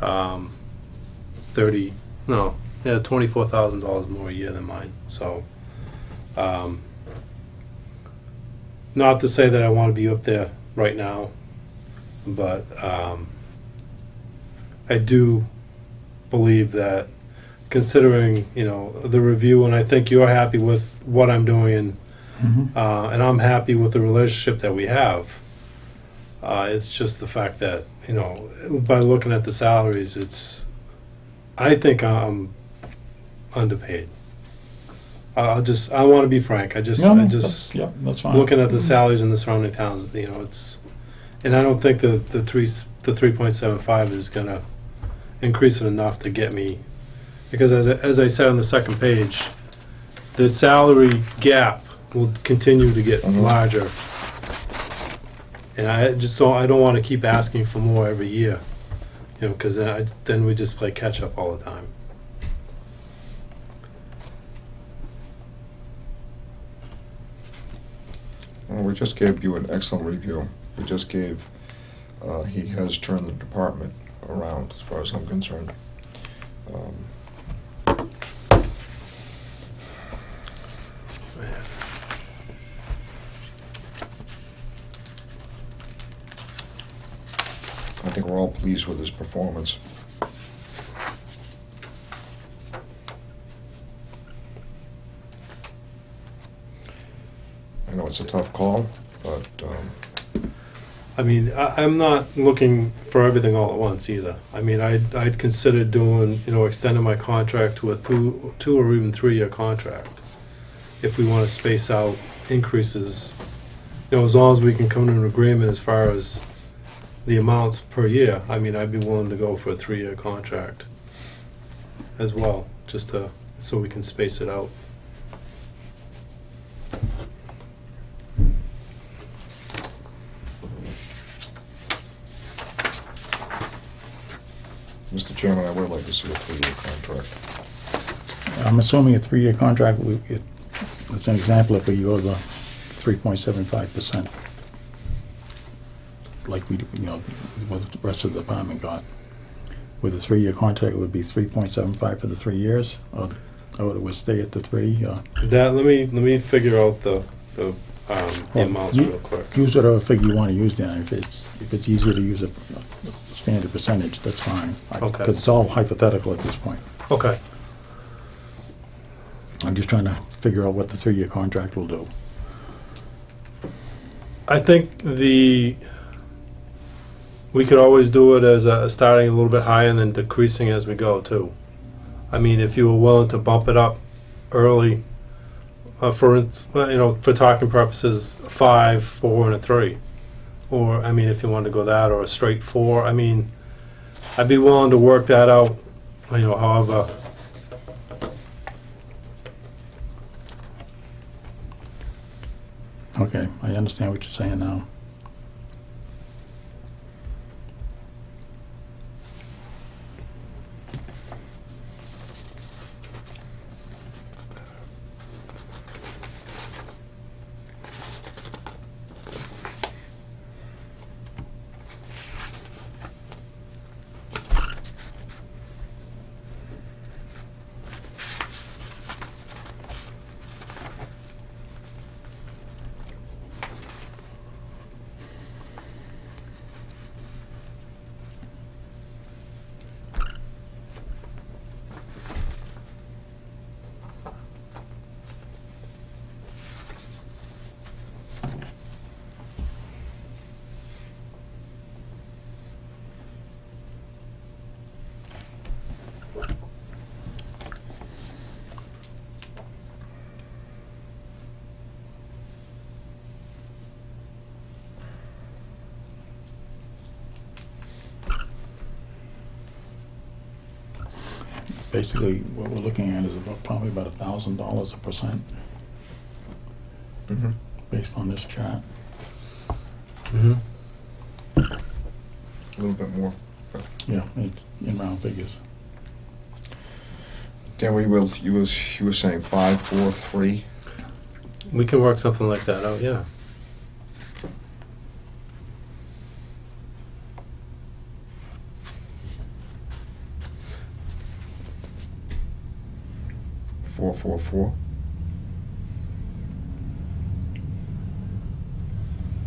$24,000 more a year than mine. So, not to say that I want to be up there right now, but I do believe that, considering the review, and I think you're happy with what I'm doing, and I'm happy with the relationship that we have. It's just the fact that by looking at the salaries, I think I'm underpaid. I want to be frank.
That's fine.
Looking at the salaries in the surrounding towns, and I don't think the 3.75 is gonna increase it enough to get me, because as I said on the second page, the salary gap will continue to get larger, and I don't want to keep asking for more every year, because then we just play catch up all the time.
Well, we just gave you an excellent review. We just gave, he has turned the department around as far as I'm concerned. I think we're all pleased with his performance. I know it's a tough call, but
I mean, I'm not looking for everything all at once either. I mean, I'd consider doing, extending my contract to a two or even 3-year contract, if we want to space out increases, as long as we can come to an agreement as far as the amounts per year. I mean, I'd be willing to go for a 3-year contract as well, just so we can space it out.
Mr. Chairman, I would like to see a 3-year contract.
I'm assuming a 3-year contract, as an example, if we go to 3.75%, like what the rest of the department got. With a 3-year contract, it would be 3.75 for the 3 years, or it would stay at the 3?
Let me figure out the amounts real quick.
Use whatever figure you want to use then. If it's easier to use a standard percentage, that's fine.
Okay.
Because it's all hypothetical at this point.
Okay.
I'm just trying to figure out what the 3-year contract will do.
I think we could always do it as starting a little bit higher and then decreasing as we go too. I mean, if you were willing to bump it up early, for talking purposes, 5, 4, and a 3, or I mean, if you wanted to go that or a straight 4, I mean, I'd be willing to work that out. However.
Okay, I understand what you're saying now. Basically, what we're looking at is probably about $1,000 a percent,
Mm-hmm.
based on this chart.
Mm-hmm.
A little bit more.
Yeah, it's in round figures.
Dan, you were saying 5, 4, 3?
We can work something like that out, yeah.
Four, 4, 4.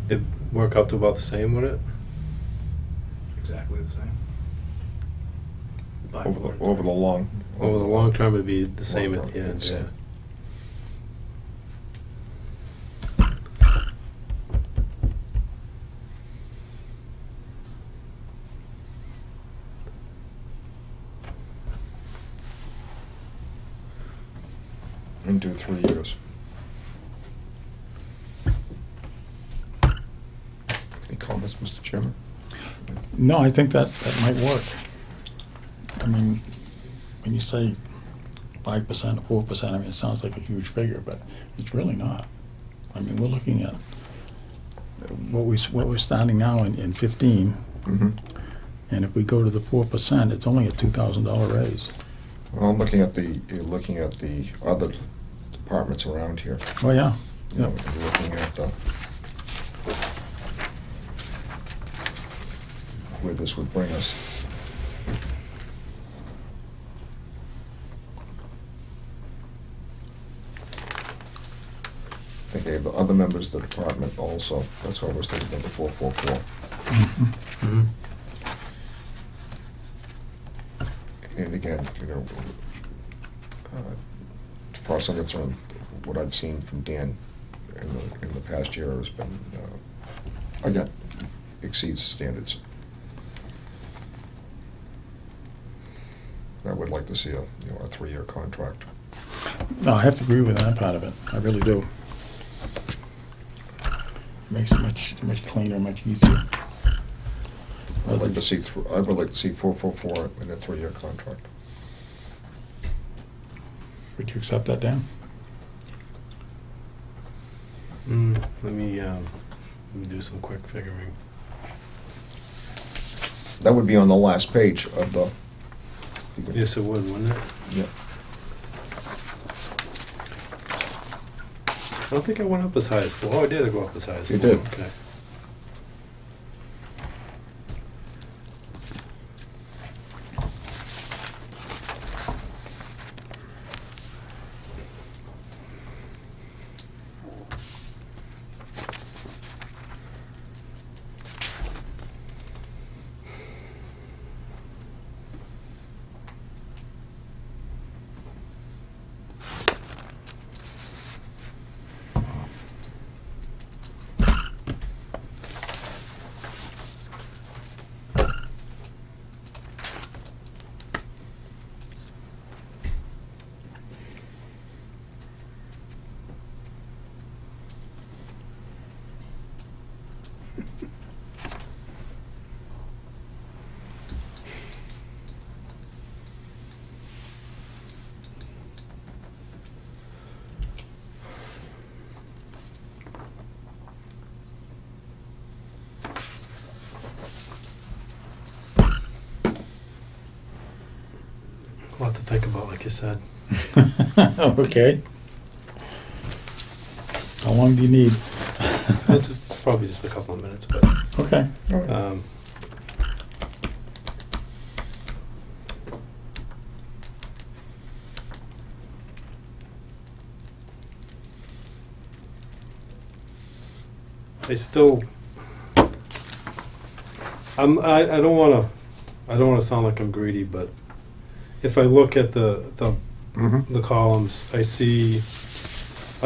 It work out to about the same, would it?
Exactly the same. 5,
Over
4,
the over the long.
Over the long term, it'd be the same
Long
at
term,
the end,
the same.
yeah.
And do 3 years. Any comments, Mr. Chairman?
No, I think that might work. I mean, when you say 5% or 4%, I mean, it sounds like a huge figure, but it's really not. I mean, we're looking at what we're starting now in 15,
Mm-hmm.
and if we go to the 4%, it's only a $2,000 raise.
Well, I'm looking at the other departments around here.
Oh, yeah.
You know,
Yeah.
looking at where this would bring us. I think I gave the other members of the department also. That's why I was thinking of the 444.
Mm-hmm.
And again, as far as I'm concerned, what I've seen from Dan in the past year has been, again, exceeds standards. I would like to see a 3-year contract.
No, I have to agree with that part of it. I really do. Makes it much cleaner, much easier.
I would like to see 444 in a 3-year contract.
Would you accept that, Dan?
Let me do some quick figuring.
That would be on the last page of the.
Yes, it would, wouldn't it?
Yeah.
I don't think I went up as high as 4. Oh, I did go up as high as 4.
You did.
Okay. A lot to think about, like you said.
Okay. How long do you need?
Probably just a couple of minutes, but
Okay.
I still, I don't wanna sound like I'm greedy, but if I look at the columns, I see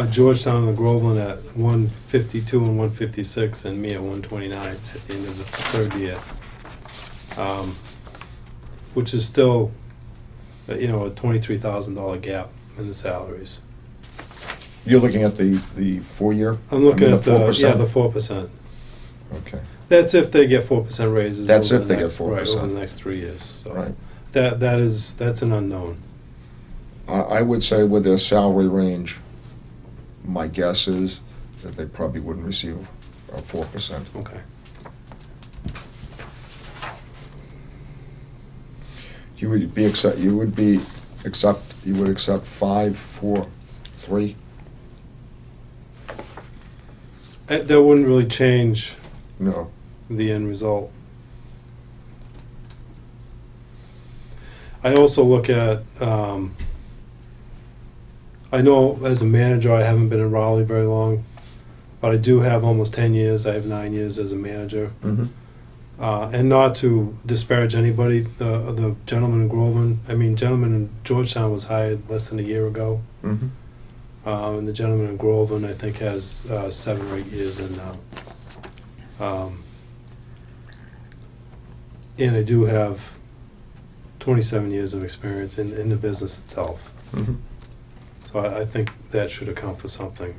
Georgetown and the Groveland at 152 and 156, and me at 129 at the end of the third year, which is still, a $23,000 gap in the salaries.
You're looking at the 4-year?
I'm looking at the
4%?
4%.
Okay,
That's if they get 4% raises.
That's
over
if
the
they get
next- Right,
4%.
over the next 3 years. So
right.
that's an unknown.
I would say with their salary range, my guess is that they probably wouldn't receive a 4%.
Okay.
You would accept 5, 4, 3?
That wouldn't really change
No.
the end result. I also look at, I know as a manager, I haven't been in Raleigh very long, but I do have almost 10 years. I have 9 years as a manager.
Mm-hmm.
And not to disparage anybody, the gentleman in Groveland, gentleman in Georgetown was hired less than a year ago.
Mm-hmm.
And the gentleman in Groveland, I think, has 7 or 8 years in now. And I do have 27 years of experience in the business itself.
Mm-hmm.
So I think that should account for something.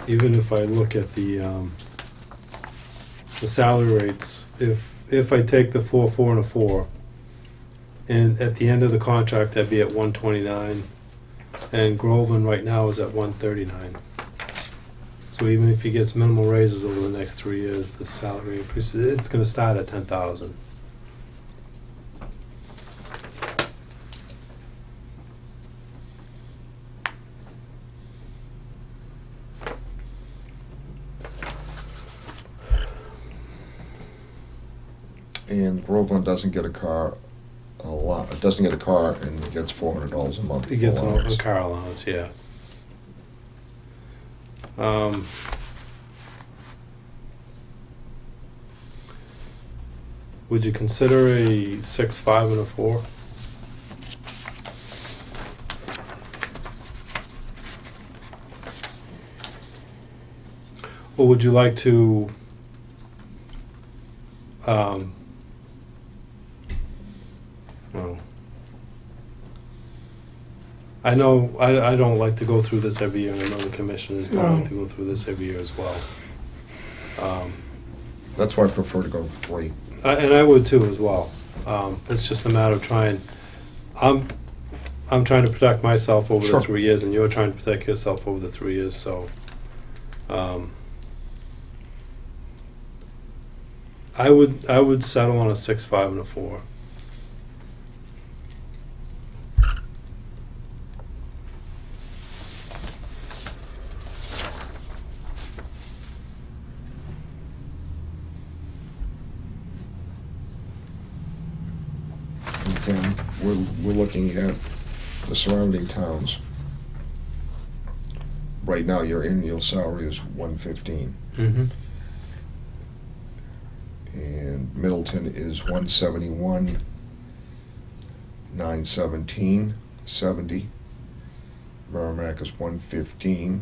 Even if I look at the salary rates, if I take the 4, 4, and a 4, and at the end of the contract I'd be at 129, and Groveland right now is at 139. So even if he gets minimal raises over the next 3 years, the salary increase, it's going to start at 10,000.
And Groveland doesn't get a car a lot. It doesn't get a car and gets $400 a month.
He gets
allowance.
a car allowance, yeah. Would you consider a 6, 5, and a 4? Or would you like to well, I know I don't like to go through this every year, and I know the commissioners don't like to go through this every year as well.
That's why I prefer to go 3.
And I would too as well. It's just a matter of trying. I'm trying to protect myself over
Sure.
the 3 years, and you're trying to protect yourself over the 3 years. So, I would settle on a 6, 5, and a 4.
Again, we're looking at the surrounding towns. Right now, your annual salary is $115,
Mm-hmm.
and Middleton is $171,917.70. Merrimack is $115.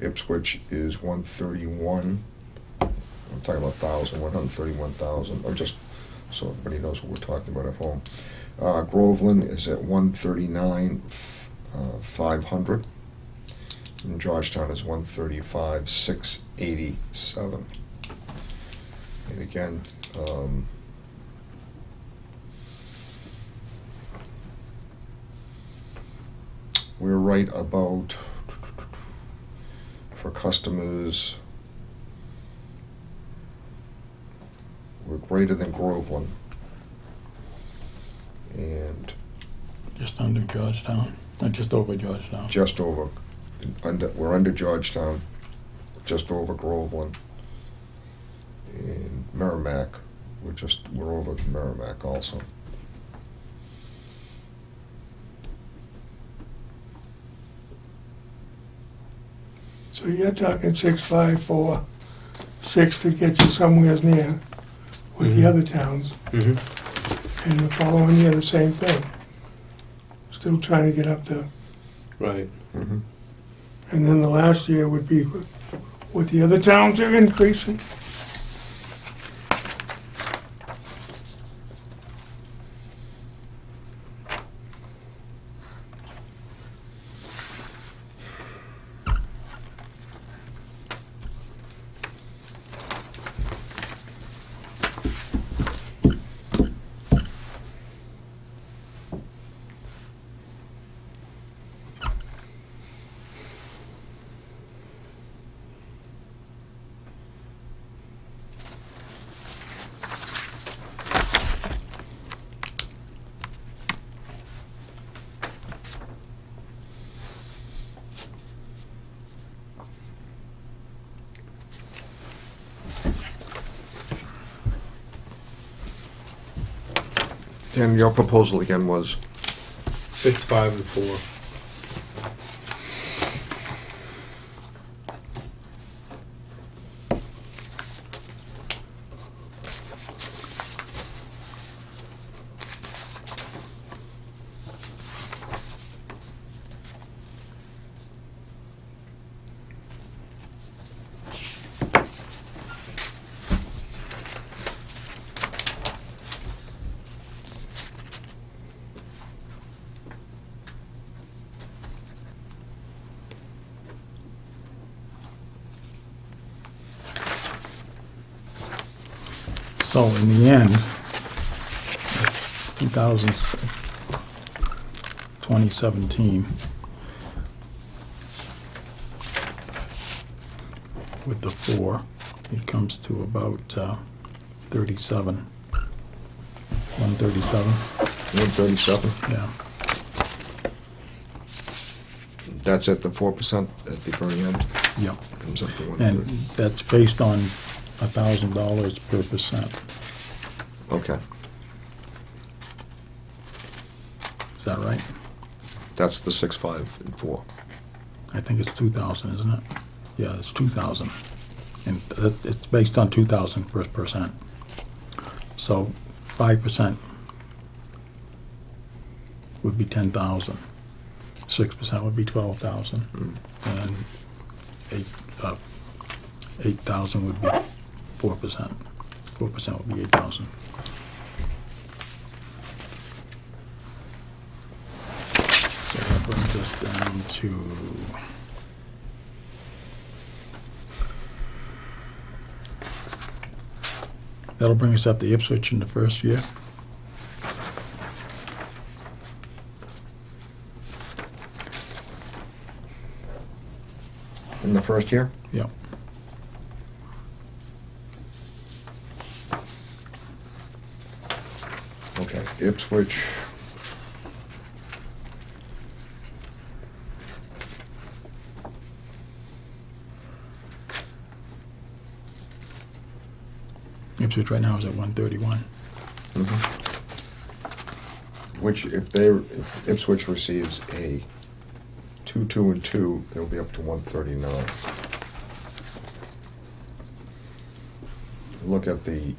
Ipswich is $131. I'm talking about $131,000, or just so everybody knows what we're talking about at home. Groveland is at $139,500, and Georgetown is $135,687. And again, we're right about, for customers, we're greater than Groveland. And
Just under Georgetown, not just over Georgetown.
just over, we're under Georgetown, just over Groveland. And Merrimack, we're over Merrimack also.
So you're talking 6.546 to get you somewhere near with the other towns.
Mm-hmm.
And the following year, the same thing. Still trying to get up to,
Right.
Mhm.
and then the last year would be what the other towns are increasing.
Dan, your proposal again was
6, 5, and 4.
So in the end, 2017, with the 4, it comes to about 37. 137,
137.
yeah.
That's at the 4% at the very end.
Yep.
Comes up to
And
130.
that's based on $1,000 per percent.
Okay,
Is that right?
that's the 6, 5, and 4.
I think it's 2,000, isn't it? Yeah, it's 2,000. And it's based on 2,000 per percent. So 5% would be 10,000. 6% would be 12,000. And 8,000 would be 4%. 4% would be 8,000. So that brings us down to that'll bring us up to Ipswich in the first year.
In the first year?
Yep.
Okay, Ipswich.
Ipswich right now is at 131.
Which, if Ipswich receives a 2, 2, and 2, they'll be up to 139. Look at the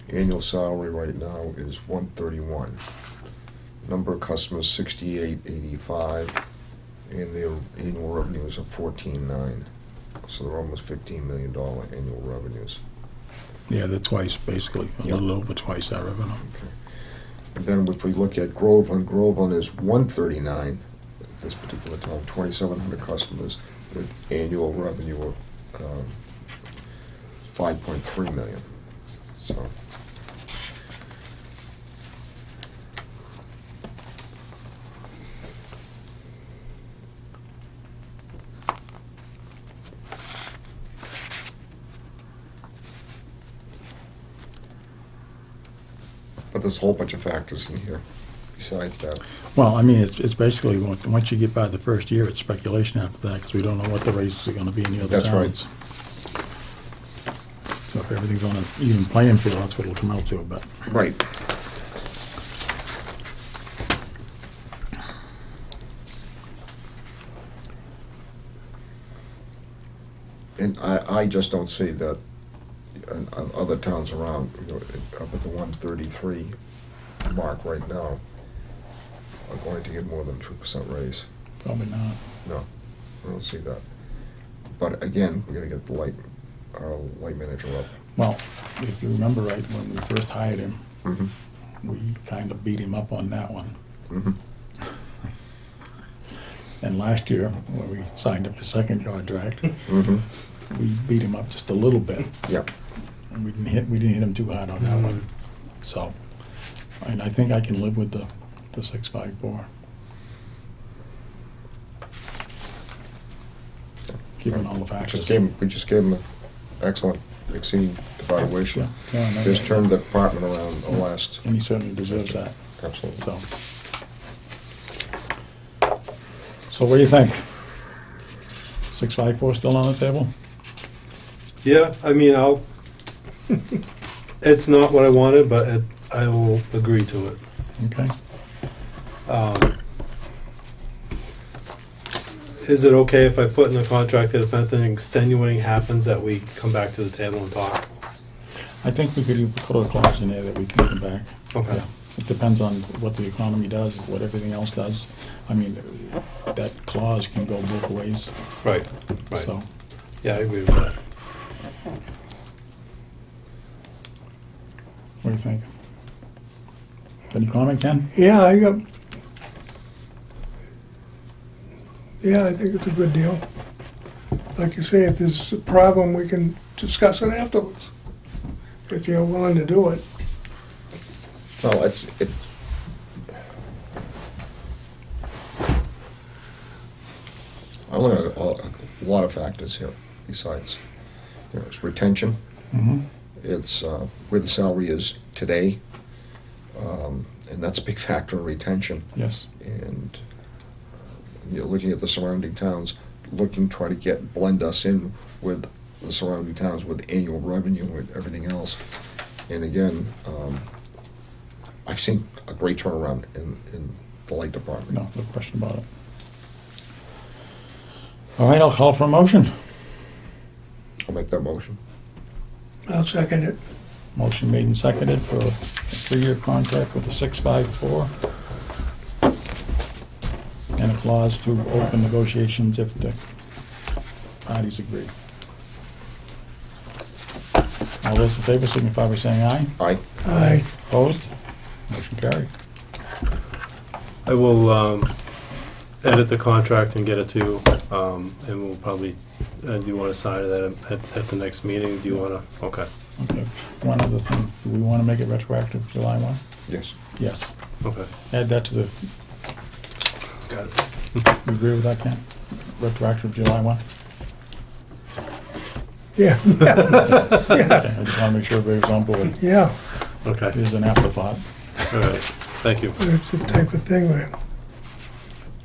annual salary right now is 131. Number of customers 6885, and their annual revenues are 14.9. So they're almost $15 million annual revenues.
Yeah, they're twice, basically, a
Yep.
little over twice that revenue.
Okay. And then if we look at Groveland, Groveland is 139 at this particular time, 2,700 customers with annual revenue of 5.3 million, so. But there's a whole bunch of factors in here besides that.
Well, I mean, it's basically, once you get by the first year, it's speculation after that, because we don't know what the raises are gonna be in the other
That's right.
towns. So if everything's on an even playing field, that's what it'll come out to, but.
Right. And I just don't see that other towns around, you know, up at the 133 mark right now, are going to get more than 2% raise.
Probably not.
No, I don't see that. But again, we're gonna get our light manager up.
Well, if you remember right, when we first hired him,
Mm-hmm.
we kind of beat him up on that one.
Mm-hmm.
And last year, when we signed up his second contract,
Mm-hmm.
we beat him up just a little bit.
Yep.
And we didn't hit him too hard on that one. So, and I think I can live with the 654. Given all the factors.
We just gave him an excellent exceeding evaluation.
Yeah, no,
Just
yeah.
turned the department around the last.
And he certainly deserves that,
Absolutely.
so. So what do you think? 654 still on the table?
Yeah, I mean, it's not what I wanted, but I will agree to it.
Okay.
Is it okay if I put in the contract that if anything extenuating happens, that we come back to the table and talk?
I think we could put a clause in there that we can come back.
Okay.
Yeah. It depends on what the economy does, what everything else does. I mean, that clause can go both ways,
Right, right.
so.
Yeah, I agree with that.
What do you think? Any comment, Ken?
Yeah, I think it's a good deal. Like you say, if there's a problem, we can discuss it afterwards, if you're willing to do it.
No, I look at a lot of factors here besides, you know, it's retention.
Mm-hmm.
It's where the salary is today, and that's a big factor in retention.
Yes.
And you're looking at the surrounding towns, try to blend us in with the surrounding towns with annual revenue and everything else. And again, I've seen a great turnaround in the light department.
No question about it. All right, I'll call for a motion.
I'll make that motion.
I'll second it.
Motion made and seconded for a 3-year contract with the 654. And a clause to open negotiations if the parties agree. All those in favor signify by saying aye.
Aye.
Aye.
Opposed? Motion carried.
I will edit the contract and get it to you, and we'll probably, do you want to sign that at the next meeting? Do you want to? Okay.
Okay. One other thing, do we want to make it retroactive July 1?
Yes.
Yes.
Okay.
Add that to the,
Got it.
you agree with that, Ken? Retroactive July 1?
Yeah.
Okay, I just want to make sure everybody's on board.
Yeah,
Okay.
Here's an afterthought.
All right. Thank you.
it's the type of thing, man.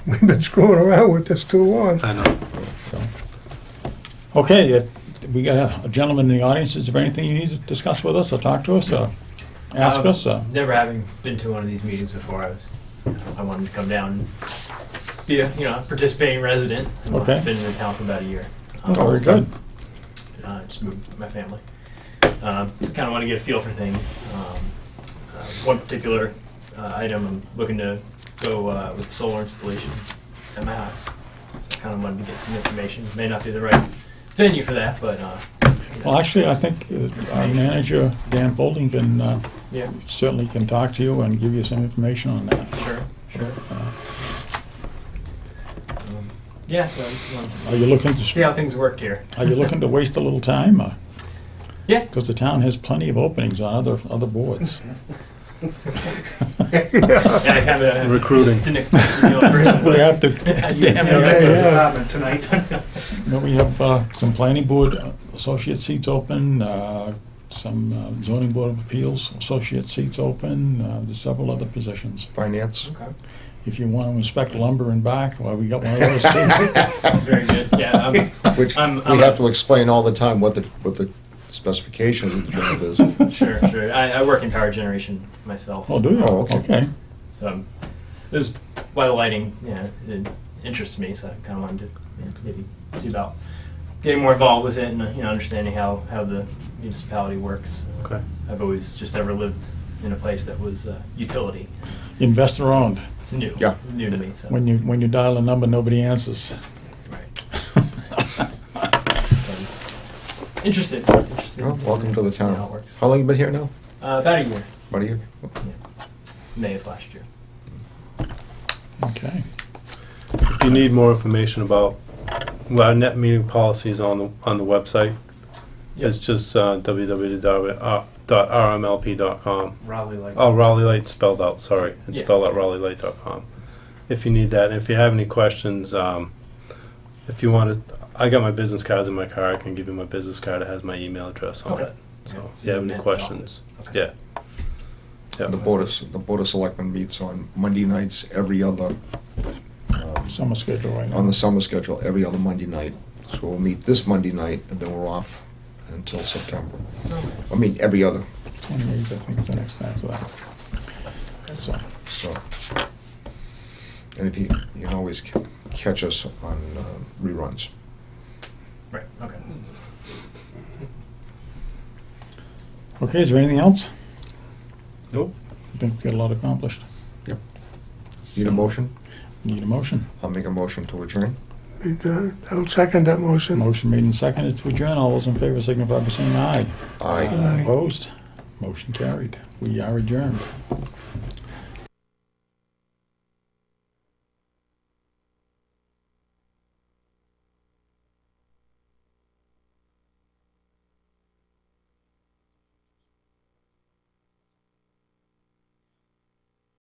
We've been screwing around with this too long.
I know.
So, okay, we got a gentleman in the audience. Is there anything you need to discuss with us or talk to us or ask us?
Never having been to one of these meetings before, I wanted to come down and be a participating resident.
Okay.
I've been in the town for about a year.
Very good.
Just moved with my family. Just kind of want to get a feel for things. One particular item I'm looking to go with the solar installation at my house. So I kind of wanted to get some information. May not be the right venue for that, but.
Well, actually, I think our manager, Dan Folding,
Yeah.
certainly can talk to you and give you some information on that.
Sure. Yeah, so I just wanted to
Are you looking to
see how things worked here.
Are you looking to waste a little time? Or?
Yeah.
Because the town has plenty of openings on other boards.
Yeah, I kind of
Recruiting.
didn't expect to be on first.
We have to,
Yes,
damn, we
yeah,
have to-
Department tonight.
you know, we have some planning board associate seats open, some zoning board of appeals associate seats open, there's several other positions.
Finance?
Okay.
If you want to inspect lumber and back, well, we got one of those too.
Very good. Yeah,
Which
I'm
we have to explain all the time what the specifications of the job is.
sure. I work in power generation myself.
Oh, do you?
Oh, okay.
So this is why the lighting, it interests me. So I kind of wanted to maybe see about getting more involved with it and understanding how the municipality works.
Okay.
I've always just ever lived in a place that was utility.
Investor owned.
It's new.
Yeah.
New to me. So.
When you dial a number, nobody answers.
Right. Interested.
Well, welcome to the
See how it
town.
works.
How long you been here now?
About a year.
About a year?
May of last year.
Okay.
If you need more information about our net meeting policies on the website, it's just www.rmlp.com.
Raleigh Light.
Oh, Raleigh Light spelled out, sorry. It's
Yeah.
spelled out RaleighLight.com. If you need that, and if you have any questions, if you want to, I got my business cards in my car. I can give you my business card. It has my email address on
Okay.
it. So
Yeah.
if you have any
Net
questions,
office. Okay.
yeah.
The Board of Selectmen meets on Monday nights every other,
Summer schedule right now.
on the summer schedule, every other Monday night. So we'll meet this Monday night, and then we're off until September. I mean, every other,
28th, I think, is the next time for that. So,
so. And if you can always catch us on reruns.
Right. Okay.
okay, is there anything else?
Nope.
I think we got a lot accomplished.
Need a motion?
Need a motion.
I'll make a motion to adjourn.
I'll second that motion.
Motion made and seconded to adjourn. All those in favor signify by saying aye.
Aye.
Aye.
Opposed? Motion carried. We are adjourned.